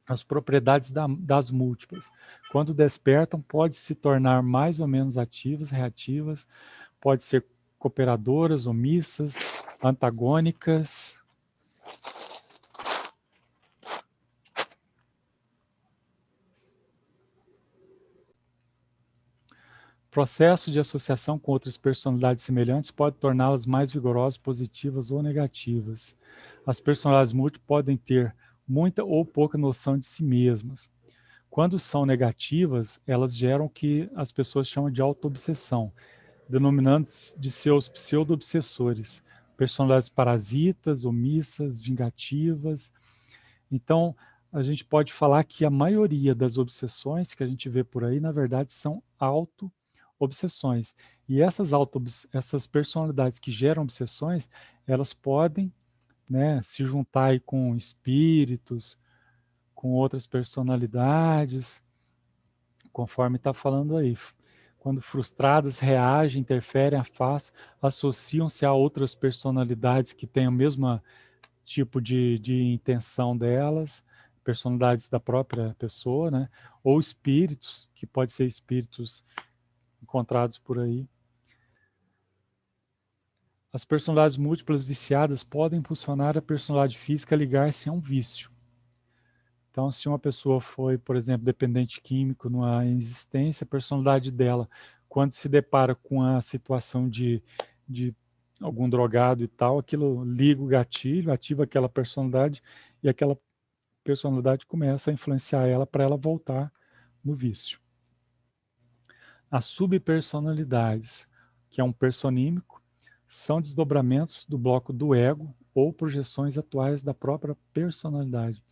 As propriedades das múltiplas. Quando despertam, pode se tornar mais ou menos ativas, reativas, pode ser cooperadoras, omissas, antagônicas. Processo de associação com outras personalidades semelhantes pode torná-las mais vigorosas, positivas ou negativas. As personalidades múltiplas podem ter muita ou pouca noção de si mesmas. Quando são negativas, elas geram o que as pessoas chamam de auto-obsessão, denominando de seus pseudo-obsessores, personalidades parasitas, omissas, vingativas. Então, a gente pode falar que a maioria das obsessões que a gente vê por aí, na verdade, são auto-obsessões. E essas personalidades que geram obsessões, elas podem, né, se juntar aí com espíritos, com outras personalidades, conforme está falando aí. Quando frustradas, reagem, interferem, afastam, associam-se a outras personalidades que têm o mesmo tipo de intenção delas, personalidades da própria pessoa, né? Ou espíritos, que pode ser espíritos encontrados por aí. As personalidades múltiplas viciadas podem impulsionar a personalidade física a ligar-se a um vício. Então, se uma pessoa foi, por exemplo, dependente químico numa existência, a personalidade dela, quando se depara com a situação de algum drogado e tal, aquilo liga o gatilho, ativa aquela personalidade e aquela personalidade começa a influenciar ela para ela voltar no vício. As subpersonalidades, que é um personímico, são desdobramentos do bloco do ego ou projeções atuais da própria personalidade.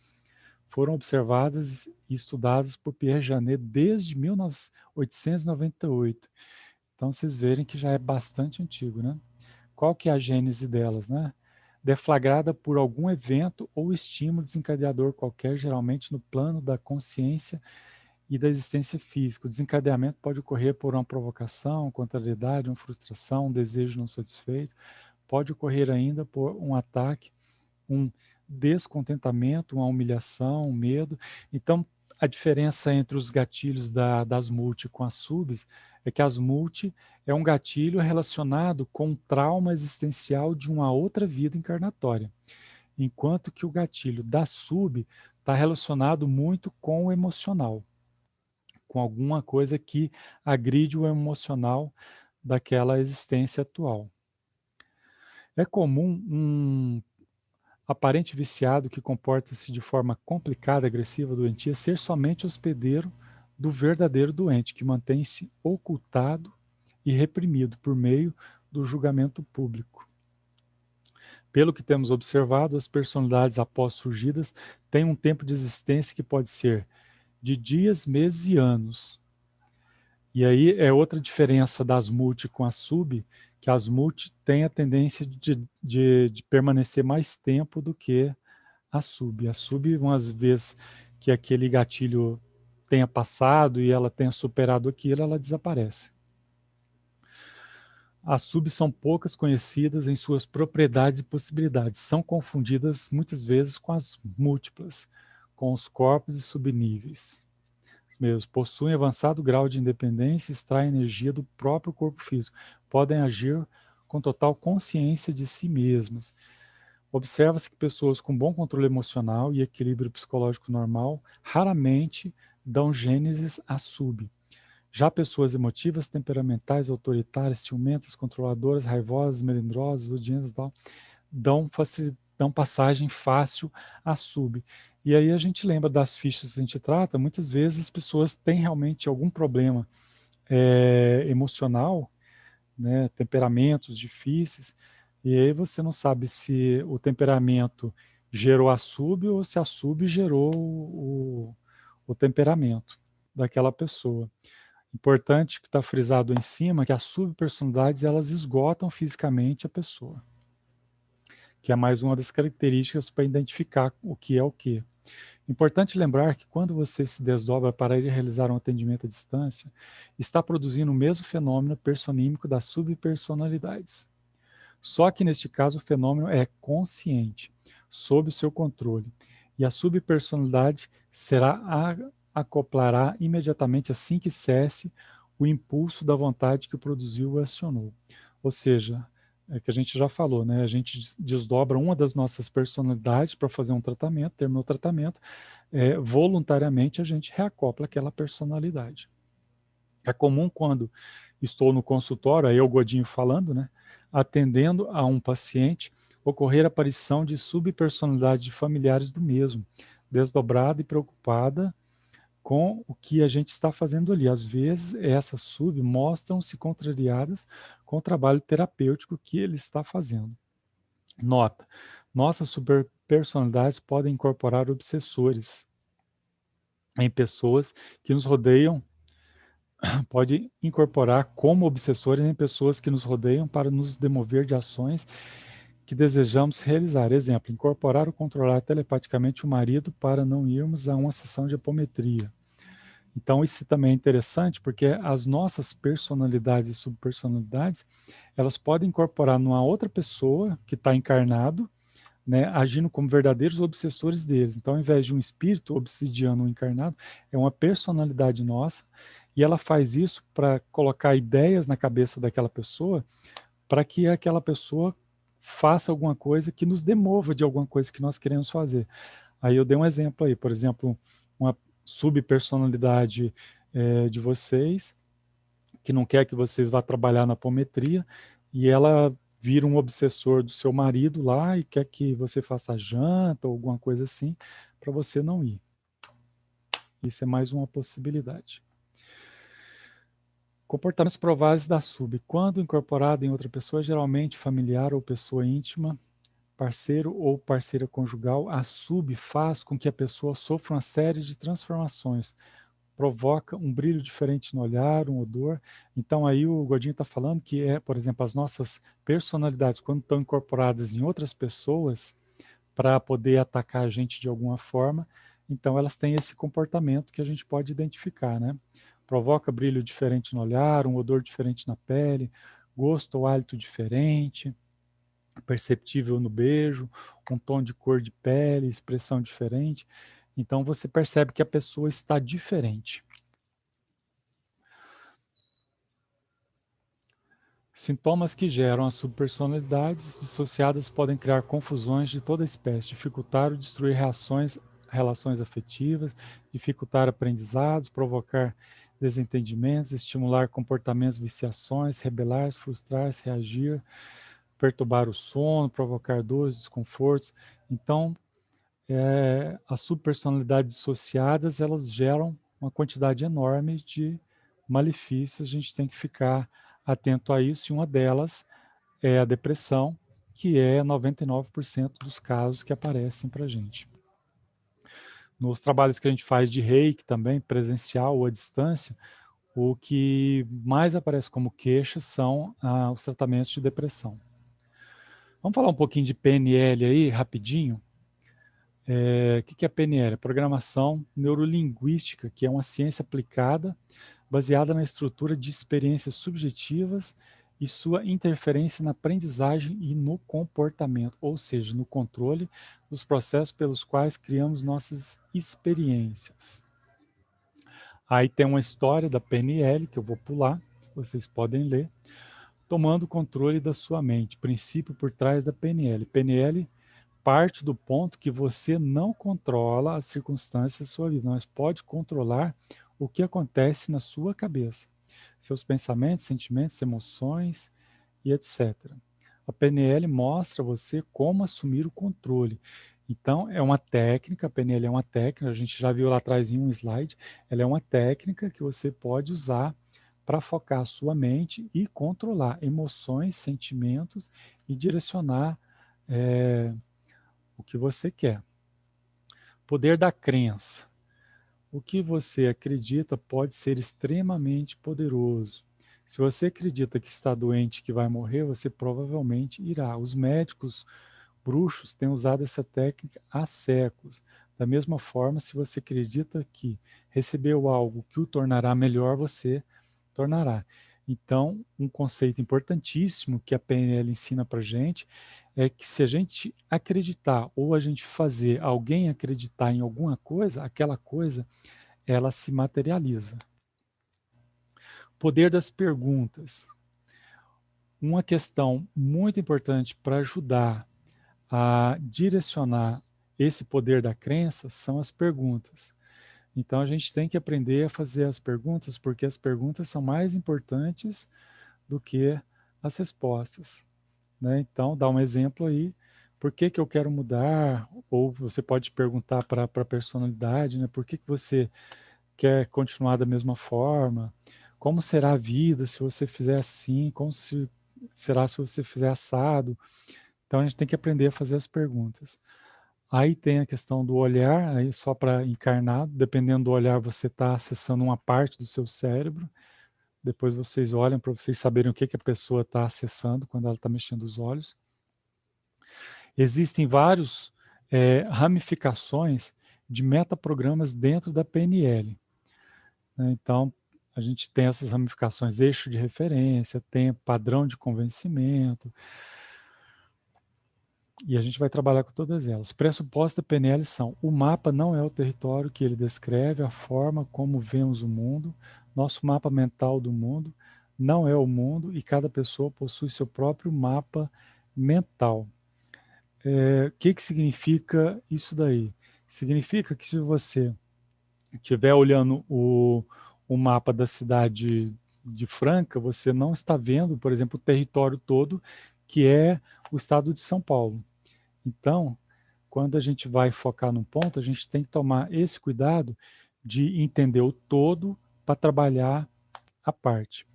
Foram observadas e estudadas por Pierre Janet desde 1898. Então, vocês verem que já é bastante antigo, né? Qual que é a gênese delas, né? Deflagrada por algum evento ou estímulo desencadeador qualquer, geralmente no plano da consciência e da existência física. O desencadeamento pode ocorrer por uma provocação, contrariedade, uma frustração, um desejo não satisfeito. Pode ocorrer ainda por um ataque, um descontentamento, uma humilhação, um medo. Então, a diferença entre os gatilhos das multi com as subs é que as multi é um gatilho relacionado com um trauma existencial de uma outra vida encarnatória, enquanto que o gatilho da sub está relacionado muito com o emocional, com alguma coisa que agride o emocional daquela existência atual. É comum um aparente viciado que comporta-se de forma complicada, agressiva, doentia, ser somente hospedeiro do verdadeiro doente, que mantém-se ocultado e reprimido por meio do julgamento público. Pelo que temos observado, as personalidades após surgidas têm um tempo de existência que pode ser de dias, meses e anos. E aí é outra diferença das multi com as sub, que as multi têm a tendência de permanecer mais tempo do que a sub. A sub, umas vezes que aquele gatilho tenha passado e ela tenha superado aquilo, ela desaparece. As subs são poucas conhecidas em suas propriedades e possibilidades. São confundidas muitas vezes com as múltiplas, com os corpos e subníveis. Mesmo possuem avançado grau de independência e extraem energia do próprio corpo físico. Podem agir com total consciência de si mesmas. Observa-se que pessoas com bom controle emocional e equilíbrio psicológico normal raramente dão gênesis a sub. Já pessoas emotivas, temperamentais, autoritárias, ciumentas, controladoras, raivosas, melindrosas, odientas e tal, dão passagem fácil a sub. E aí a gente lembra das fichas que a gente trata, muitas vezes as pessoas têm realmente algum problema emocional, né, temperamentos difíceis, e aí você não sabe se o temperamento gerou a sub ou se a sub gerou o temperamento daquela pessoa. Importante que está frisado em cima que as subpersonalidades elas esgotam fisicamente a pessoa, que é mais uma das características para identificar o que é o que. Importante lembrar que quando você se desdobra para ir realizar um atendimento à distância, está produzindo o mesmo fenômeno personímico das subpersonalidades. Só que neste caso o fenômeno é consciente, sob o seu controle, e a subpersonalidade acoplará imediatamente assim que cesse o impulso da vontade que o produziu e acionou. Ou seja, é que a gente já falou, né? A gente desdobra uma das nossas personalidades para fazer um tratamento, terminou o tratamento, voluntariamente a gente reacopla aquela personalidade. É comum quando estou no consultório, aí eu Godinho falando, né? Atendendo a um paciente, ocorrer a aparição de subpersonalidades de familiares do mesmo, desdobrada e preocupada com o que a gente está fazendo ali. Às vezes, essas sub mostram-se contrariadas com o trabalho terapêutico que ele está fazendo. Nota, nossas subpersonalidades podem incorporar obsessores em pessoas que nos rodeiam, pode incorporar como obsessores em pessoas que nos rodeiam para nos demover de ações que desejamos realizar. Exemplo, incorporar ou controlar telepaticamente o marido para não irmos a uma sessão de apometria. Então, isso também é interessante, porque as nossas personalidades e subpersonalidades, elas podem incorporar numa outra pessoa que está encarnado, né, agindo como verdadeiros obsessores deles. Então, ao invés de um espírito obsidiano encarnado, é uma personalidade nossa, e ela faz isso para colocar ideias na cabeça daquela pessoa, para que aquela pessoa faça alguma coisa que nos demova de alguma coisa que nós queremos fazer. Aí eu dei um exemplo aí, por exemplo, uma subpersonalidade de vocês, que não quer que vocês vá trabalhar na apometria, e ela vira um obsessor do seu marido lá e quer que você faça janta ou alguma coisa assim, para você não ir. Isso é mais uma possibilidade. Comportamentos prováveis da sub. Quando incorporado em outra pessoa, geralmente familiar ou pessoa íntima, parceiro ou parceira conjugal, a sub faz com que a pessoa sofra uma série de transformações, provoca um brilho diferente no olhar, um odor. Então aí o Godinho está falando que por exemplo, as nossas personalidades, quando estão incorporadas em outras pessoas para poder atacar a gente de alguma forma, então elas têm esse comportamento que a gente pode identificar, né? Provoca brilho diferente no olhar, um odor diferente na pele, gosto ou hálito diferente, perceptível no beijo, um tom de cor de pele, expressão diferente. Então você percebe que a pessoa está diferente. Sintomas que geram as subpersonalidades dissociadas podem criar confusões de toda espécie, dificultar ou destruir relações afetivas, dificultar aprendizados, provocar desentendimentos, estimular comportamentos, viciações, rebelar-se, frustrar-se, reagir, perturbar o sono, provocar dores, desconfortos. Então, as subpersonalidades dissociadas, elas geram uma quantidade enorme de malefícios, a gente tem que ficar atento a isso, e uma delas é a depressão, que é 99% dos casos que aparecem para a gente. Nos trabalhos que a gente faz de reiki também, presencial ou à distância, o que mais aparece como queixa são os tratamentos de depressão. Vamos falar um pouquinho de PNL aí, rapidinho. O que é PNL? Programação Neurolinguística, que é uma ciência aplicada baseada na estrutura de experiências subjetivas e sua interferência na aprendizagem e no comportamento, ou seja, no controle dos processos pelos quais criamos nossas experiências. Aí tem uma história da PNL, que eu vou pular, vocês podem ler, tomando controle da sua mente, princípio por trás da PNL. PNL parte do ponto que você não controla as circunstâncias da sua vida, mas pode controlar o que acontece na sua cabeça, seus pensamentos, sentimentos, emoções e etc. A PNL mostra a você como assumir o controle. Então, é uma técnica, a PNL é uma técnica, a gente já viu lá atrás em um slide, ela é uma técnica que você pode usar para focar a sua mente e controlar emoções, sentimentos e direcionar o que você quer. Poder da crença. O que você acredita pode ser extremamente poderoso. Se você acredita que está doente, que vai morrer, você provavelmente irá. Os médicos bruxos têm usado essa técnica há séculos. Da mesma forma, se você acredita que recebeu algo que o tornará melhor, você tornará. Então, um conceito importantíssimo que a PNL ensina para a gente é que se a gente acreditar ou a gente fazer alguém acreditar em alguma coisa, aquela coisa, ela se materializa. Poder das perguntas. Uma questão muito importante para ajudar a direcionar esse poder da crença são as perguntas. Então a gente tem que aprender a fazer as perguntas, porque as perguntas são mais importantes do que as respostas, né? Então, dá um exemplo aí, por que que eu quero mudar? Ou você pode perguntar para a personalidade, né? Por que que você quer continuar da mesma forma? Como será a vida se você fizer assim? Será se você fizer assado? Então, a gente tem que aprender a fazer as perguntas. Aí tem a questão do olhar, aí só para encarnado, dependendo do olhar você está acessando uma parte do seu cérebro, depois vocês olham para vocês saberem o que, que a pessoa está acessando quando ela está mexendo os olhos. Existem vários ramificações de metaprogramas dentro da PNL, né? Então, a gente tem essas ramificações, eixo de referência, tem padrão de convencimento, e a gente vai trabalhar com todas elas. Os pressupostos da PNL são: o mapa não é o território que ele descreve, a forma como vemos o mundo, nosso mapa mental do mundo não é o mundo e cada pessoa possui seu próprio mapa mental. O que significa isso daí? Significa que se você estiver olhando o mapa da cidade de Franca, você não está vendo, por exemplo, o território todo, que é o estado de São Paulo. Então, quando a gente vai focar num ponto, a gente tem que tomar esse cuidado de entender o todo para trabalhar a parte.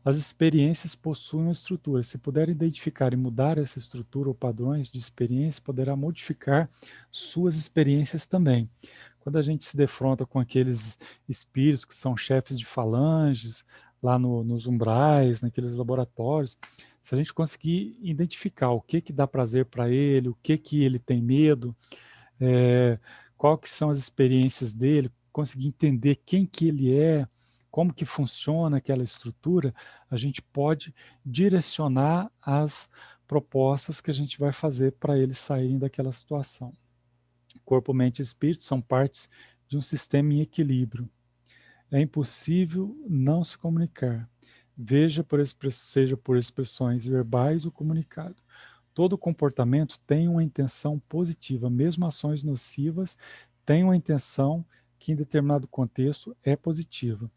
As experiências possuem uma estrutura. Se puder identificar e mudar essa estrutura ou padrões de experiência, poderá modificar suas experiências também. Quando a gente se defronta com aqueles espíritos que são chefes de falanges, lá nos umbrais, naqueles laboratórios, se a gente conseguir identificar o que dá prazer para ele, o que ele tem medo, qual que são as experiências dele, conseguir entender quem que ele é, como que funciona aquela estrutura, a gente pode direcionar as propostas que a gente vai fazer para eles saírem daquela situação. Corpo, mente e espírito são partes de um sistema em equilíbrio. É impossível não se comunicar. Seja por expressões verbais ou comunicado. Todo comportamento tem uma intenção positiva, mesmo ações nocivas têm uma intenção que em determinado contexto é positiva.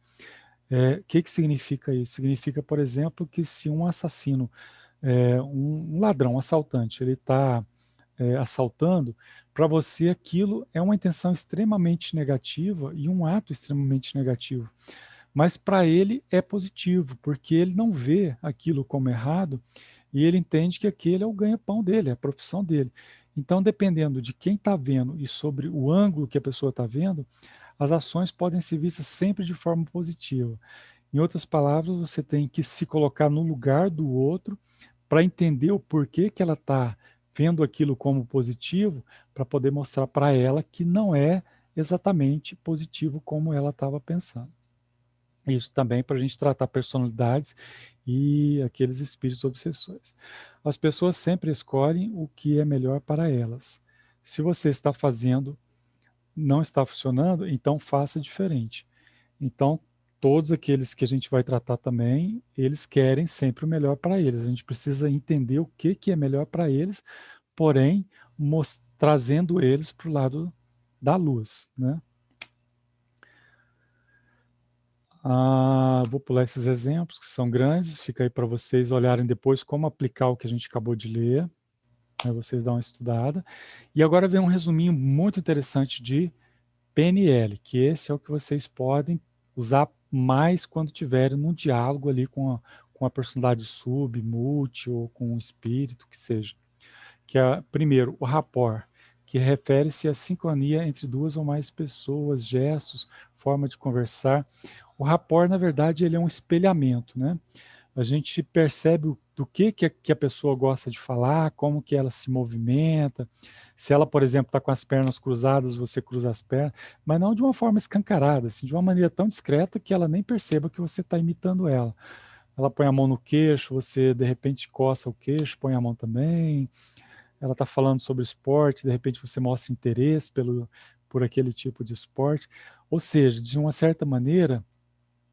Que significa isso? Significa, por exemplo, que se um assassino, um ladrão, um assaltante, ele está assaltando, para você aquilo é uma intenção extremamente negativa e um ato extremamente negativo. Mas para ele é positivo, porque ele não vê aquilo como errado e ele entende que aquele é o ganha-pão dele, é a profissão dele. Então, dependendo de quem está vendo e sobre o ângulo que a pessoa está vendo, as ações podem ser vistas sempre de forma positiva. Em outras palavras, você tem que se colocar no lugar do outro para entender o porquê que ela está vendo aquilo como positivo, para poder mostrar para ela que não é exatamente positivo como ela estava pensando. Isso também para a gente tratar personalidades e aqueles espíritos obsessores. As pessoas sempre escolhem o que é melhor para elas. Se você está fazendo, não está funcionando, então faça diferente. Então, todos aqueles que a gente vai tratar também, eles querem sempre o melhor para eles. A gente precisa entender o que é melhor para eles, porém, trazendo eles para o lado da luz, né? Vou pular esses exemplos, que são grandes, fica aí para vocês olharem depois como aplicar o que a gente acabou de ler, aí vocês dão uma estudada. E agora vem um resuminho muito interessante de PNL, que esse é o que vocês podem usar mais quando tiverem num diálogo ali com a personalidade sub, multi ou com o espírito, que seja. Que é, primeiro, o rapport, que refere-se à sincronia entre duas ou mais pessoas, gestos, forma de conversar. O rapport, na verdade, ele é um espelhamento, né? A gente percebe do que a pessoa gosta de falar, como que ela se movimenta. Se ela, por exemplo, está com as pernas cruzadas, você cruza as pernas, mas não de uma forma escancarada, assim, de uma maneira tão discreta que ela nem perceba que você está imitando ela. Ela põe a mão no queixo, você de repente coça o queixo, põe a mão também. Ela está falando sobre esporte, de repente você mostra interesse por aquele tipo de esporte. Ou seja, de uma certa maneira,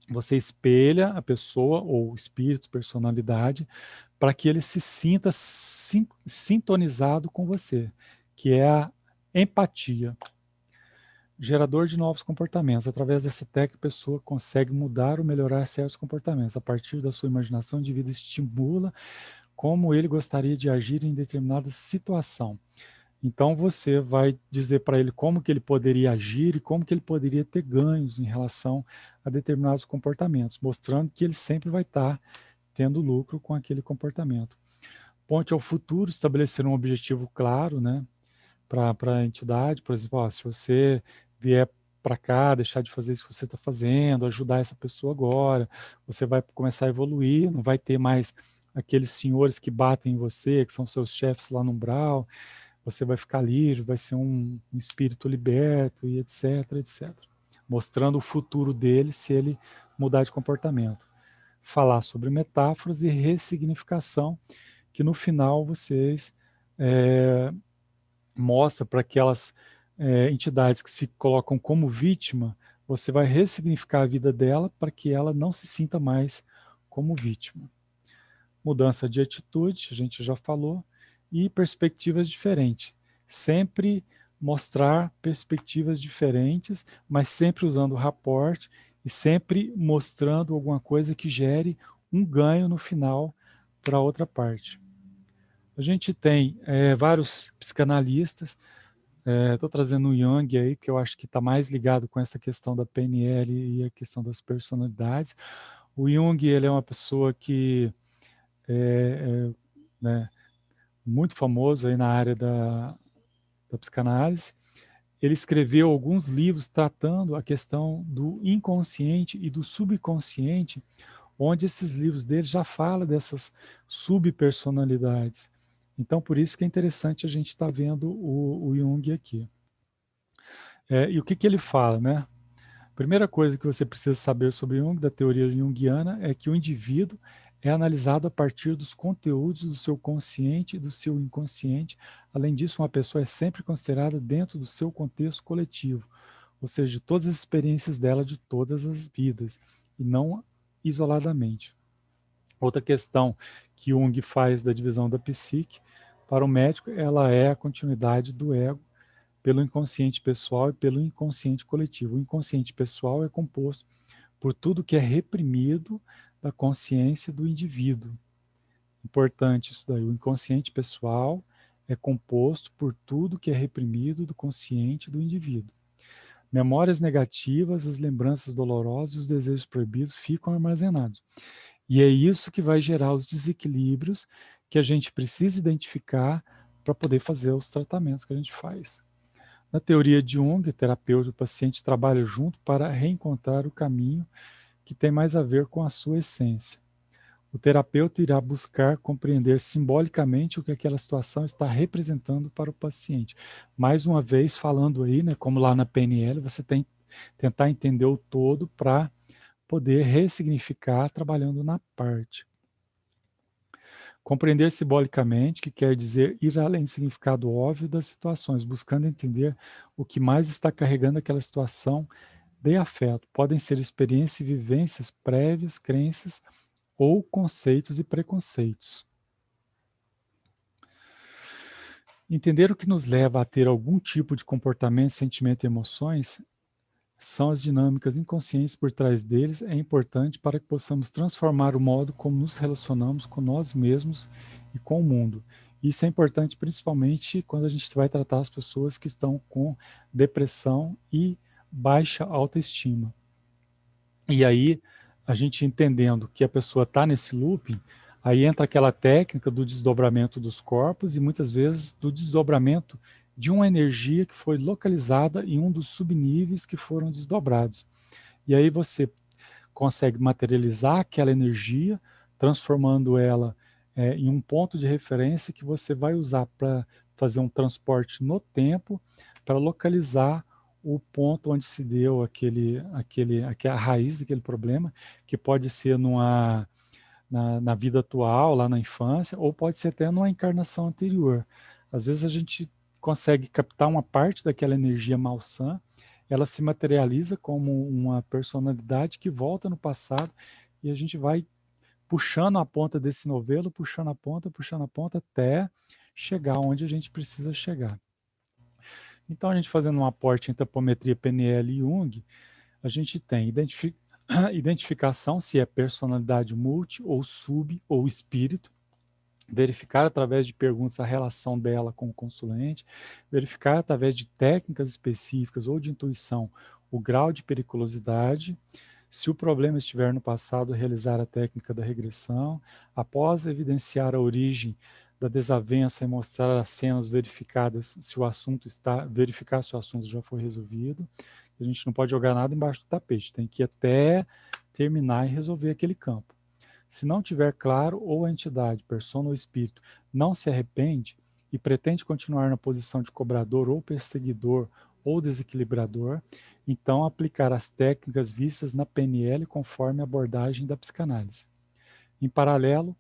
você espelha a pessoa ou espírito, personalidade, para que ele se sinta sintonizado com você, que é a empatia. Gerador de novos comportamentos. Através dessa técnica, a pessoa consegue mudar ou melhorar certos comportamentos. A partir da sua imaginação, o indivíduo estimula como ele gostaria de agir em determinada situação. Então você vai dizer para ele como que ele poderia agir e como que ele poderia ter ganhos em relação a determinados comportamentos, mostrando que ele sempre vai estar tendo lucro com aquele comportamento. Ponte ao futuro, estabelecer um objetivo claro, né? para a entidade, por exemplo, ó, se você vier para cá, deixar de fazer isso que você está fazendo, ajudar essa pessoa agora, você vai começar a evoluir, não vai ter mais aqueles senhores que batem em você, que são seus chefes lá no umbral, você vai ficar livre, vai ser um espírito liberto e etc, etc. Mostrando o futuro dele se ele mudar de comportamento. Falar sobre metáforas e ressignificação, que no final vocês mostra para aquelas entidades que se colocam como vítima, você vai ressignificar a vida dela para que ela não se sinta mais como vítima. Mudança de atitude, a gente já falou, e perspectivas diferentes. Sempre mostrar perspectivas diferentes, mas sempre usando o raporte e sempre mostrando alguma coisa que gere um ganho no final para a outra parte. A gente tem vários psicanalistas, estou trazendo o Jung aí, que eu acho que está mais ligado com essa questão da PNL e a questão das personalidades. O Jung, ele é uma pessoa que né, muito famoso aí na área da psicanálise. Ele escreveu alguns livros tratando a questão do inconsciente e do subconsciente, onde esses livros dele já falam dessas subpersonalidades. Então, por isso que é interessante a gente estar vendo o Jung aqui. E o que ele fala, né? Primeira coisa que você precisa saber sobre Jung, da teoria junguiana, é que o indivíduo é analisado a partir dos conteúdos do seu consciente e do seu inconsciente. Além disso, uma pessoa é sempre considerada dentro do seu contexto coletivo, ou seja, de todas as experiências dela de todas as vidas, e não isoladamente. Outra questão que Jung faz da divisão da psique, para o médico, ela é a continuidade do ego pelo inconsciente pessoal e pelo inconsciente coletivo. O inconsciente pessoal é composto por tudo que é reprimido da consciência do indivíduo. Importante isso daí. O inconsciente pessoal é composto por tudo que é reprimido do consciente do indivíduo. Memórias negativas, as lembranças dolorosas e os desejos proibidos ficam armazenados. E é isso que vai gerar os desequilíbrios que a gente precisa identificar para poder fazer os tratamentos que a gente faz. Na teoria de Jung, o terapeuta e o paciente trabalham junto para reencontrar o caminho que tem mais a ver com a sua essência. O terapeuta irá buscar compreender simbolicamente o que aquela situação está representando para o paciente. Mais uma vez, falando aí, né, como lá na PNL, você tem que tentar entender o todo para poder ressignificar trabalhando na parte. Compreender simbolicamente, que quer dizer ir além do significado óbvio das situações, buscando entender o que mais está carregando aquela situação de afeto. Podem ser experiências e vivências prévias, crenças ou conceitos e preconceitos. Entender o que nos leva a ter algum tipo de comportamento, sentimento e emoções são as dinâmicas inconscientes por trás deles é importante para que possamos transformar o modo como nos relacionamos com nós mesmos e com o mundo. Isso é importante principalmente quando a gente vai tratar as pessoas que estão com depressão e baixa autoestima. E aí, a gente entendendo que a pessoa está nesse looping, aí entra aquela técnica do desdobramento dos corpos e muitas vezes do desdobramento de uma energia que foi localizada em um dos subníveis que foram desdobrados. E aí você consegue materializar aquela energia, transformando ela em um ponto de referência que você vai usar para fazer um transporte no tempo, para localizar o ponto onde se deu a raiz daquele problema, que pode ser na vida atual, lá na infância, ou pode ser até numa encarnação anterior. Às vezes a gente consegue captar uma parte daquela energia malsã, ela se materializa como uma personalidade que volta no passado e a gente vai puxando a ponta desse novelo, puxando a ponta até chegar onde a gente precisa chegar. Então, a gente fazendo um aporte entre apometria, PNL e Jung, a gente tem identificação se é personalidade multi, ou sub, ou espírito, verificar através de perguntas a relação dela com o consulente, verificar através de técnicas específicas ou de intuição o grau de periculosidade, se o problema estiver no passado, realizar a técnica da regressão, após evidenciar a origem da desavença e mostrar as cenas verificadas se o assunto verificar se o assunto já foi resolvido. A gente não pode jogar nada embaixo do tapete, tem que ir até terminar e resolver aquele campo. Se não tiver claro, ou a entidade, persona ou espírito, não se arrepende e pretende continuar na posição de cobrador ou perseguidor ou desequilibrador, então aplicar as técnicas vistas na PNL conforme a abordagem da psicanálise. Em paralelo,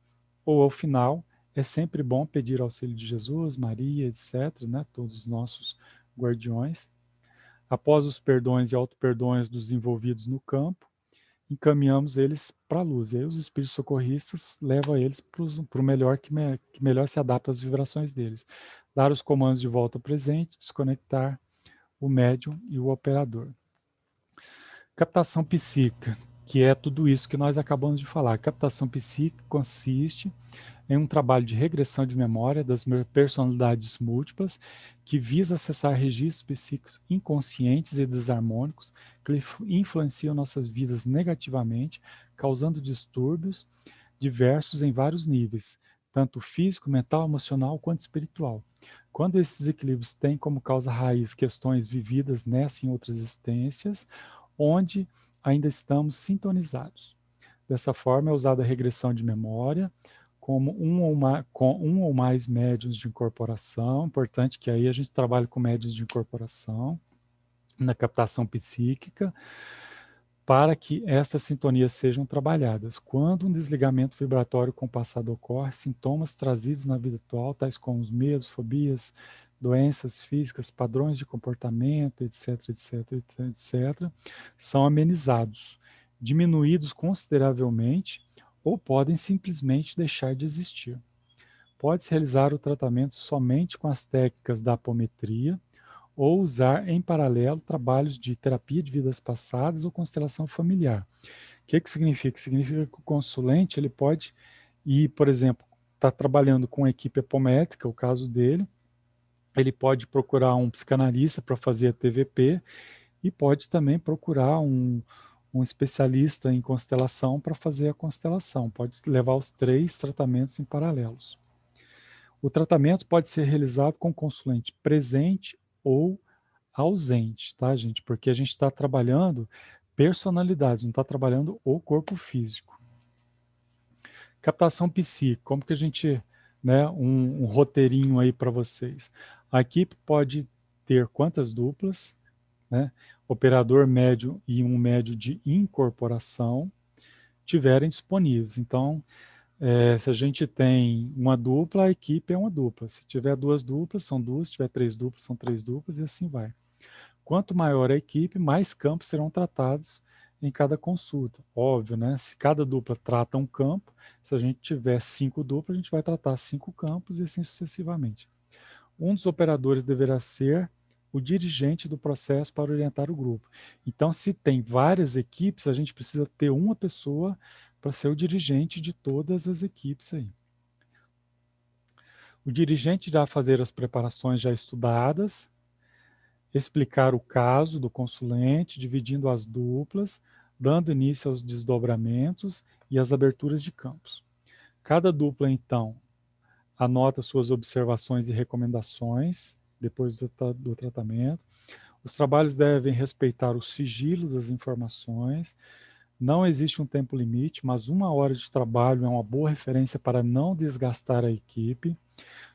ou ao final, é sempre bom pedir auxílio de Jesus, Maria, etc., né, todos os nossos guardiões. Após os perdões e auto-perdões dos envolvidos no campo, encaminhamos eles para a luz. E aí os espíritos socorristas levam eles para o melhor que melhor se adapta às vibrações deles. Dar os comandos de volta ao presente, desconectar o médium e o operador. Captação psíquica, que é tudo isso que nós acabamos de falar. Captação psíquica consiste em um trabalho de regressão de memória das personalidades múltiplas que visa acessar registros psíquicos inconscientes e desarmônicos que influenciam nossas vidas negativamente, causando distúrbios diversos em vários níveis, tanto físico, mental, emocional quanto espiritual. Quando esses equilíbrios têm como causa raiz questões vividas nessa e em outras existências, onde ainda estamos sintonizados. Dessa forma é usada a regressão de memória, como com um ou mais médiuns de incorporação, importante que aí a gente trabalha com médiuns de incorporação, na captação psíquica, para que estas sintonias sejam trabalhadas. Quando um desligamento vibratório com o passado ocorre, sintomas trazidos na vida atual, tais como os medos, fobias, doenças físicas, padrões de comportamento, etc., etc., etc., são amenizados, diminuídos consideravelmente, ou podem simplesmente deixar de existir. Pode-se realizar o tratamento somente com as técnicas da apometria ou usar em paralelo trabalhos de terapia de vidas passadas ou constelação familiar. O que significa? Significa que o consulente ele pode ir, por exemplo, estar trabalhando com a equipe apométrica, o caso dele, ele pode procurar um psicanalista para fazer a TVP e pode também procurar um especialista em constelação para fazer a constelação. Pode levar os 3 tratamentos em paralelos. O tratamento pode ser realizado com o consulente presente ou ausente, tá, gente? Porque a gente está trabalhando personalidades, não está trabalhando o corpo físico. Captação psíquica, como que a gente, né, um roteirinho aí para vocês. A equipe pode ter quantas duplas, né? Operador médio e um médio de incorporação tiverem disponíveis. Então, se a gente tem uma dupla, a equipe é uma dupla. Se tiver 2 duplas, são 2. Se tiver 3 duplas, são 3 duplas e assim vai. Quanto maior a equipe, mais campos serão tratados em cada consulta. Óbvio, né? Se cada dupla trata um campo, se a gente tiver 5 duplas, a gente vai tratar 5 campos e assim sucessivamente. Um dos operadores deverá ser o dirigente do processo para orientar o grupo. Então, se tem várias equipes, a gente precisa ter uma pessoa para ser o dirigente de todas as equipes aí. O dirigente irá fazer as preparações já estudadas, explicar o caso do consulente, dividindo as duplas, dando início aos desdobramentos e às aberturas de campos. Cada dupla, então, anota suas observações e recomendações depois do tratamento. Os trabalhos devem respeitar o sigilo das informações. Não existe um tempo limite, mas 1 hora de trabalho é uma boa referência para não desgastar a equipe.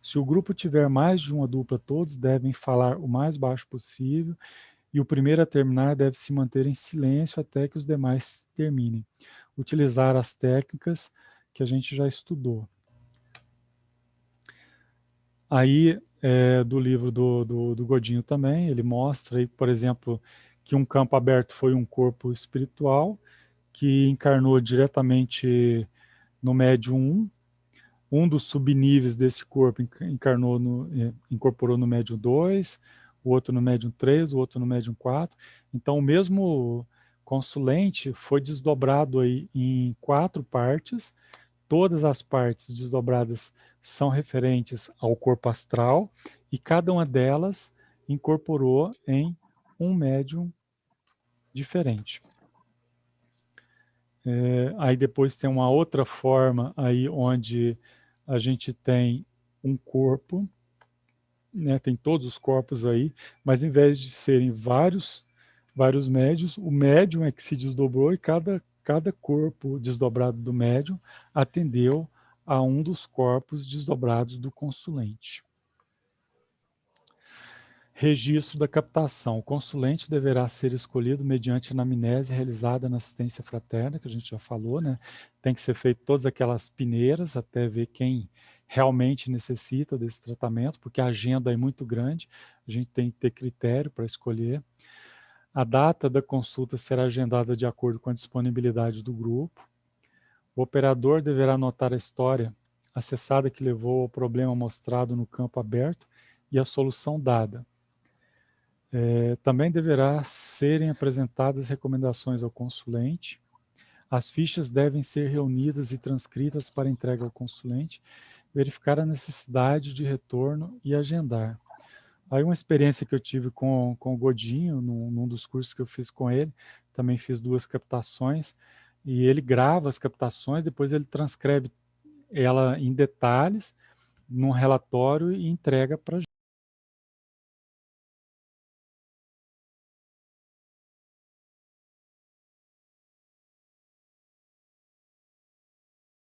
Se o grupo tiver mais de uma dupla, todos devem falar o mais baixo possível e o primeiro a terminar deve se manter em silêncio até que os demais terminem. Utilizar as técnicas que a gente já estudou. Aí, do livro do Godinho também, ele mostra, aí, por exemplo, que um campo aberto foi um corpo espiritual que encarnou diretamente no médium 1. Um dos subníveis desse corpo incorporou no médium 2, o outro no médium 3, o outro no médium 4. Então, o mesmo consulente foi desdobrado aí em 4 partes. Todas as partes desdobradas são referentes ao corpo astral e cada uma delas incorporou em um médium diferente. Aí depois tem uma outra forma aí onde a gente tem um corpo, né, tem todos os corpos aí, mas em vez de serem vários médios, o médium é que se desdobrou e cada corpo desdobrado do médium atendeu a um dos corpos desdobrados do consulente. Registro da captação. O consulente deverá ser escolhido mediante anamnese realizada na assistência fraterna, que a gente já falou, né? Tem que ser feito todas aquelas peneiras até ver quem realmente necessita desse tratamento, porque a agenda é muito grande, a gente tem que ter critério para escolher. A data da consulta será agendada de acordo com a disponibilidade do grupo. O operador deverá anotar a história acessada que levou ao problema mostrado no campo aberto e a solução dada. Também deverá serem apresentadas recomendações ao consulente. As fichas devem ser reunidas e transcritas para entrega ao consulente, verificar a necessidade de retorno e agendar. Aí uma experiência que eu tive com o Godinho, num dos cursos que eu fiz com ele, também fiz 2 captações, e ele grava as captações, depois ele transcreve ela em detalhes, num relatório e entrega para a gente.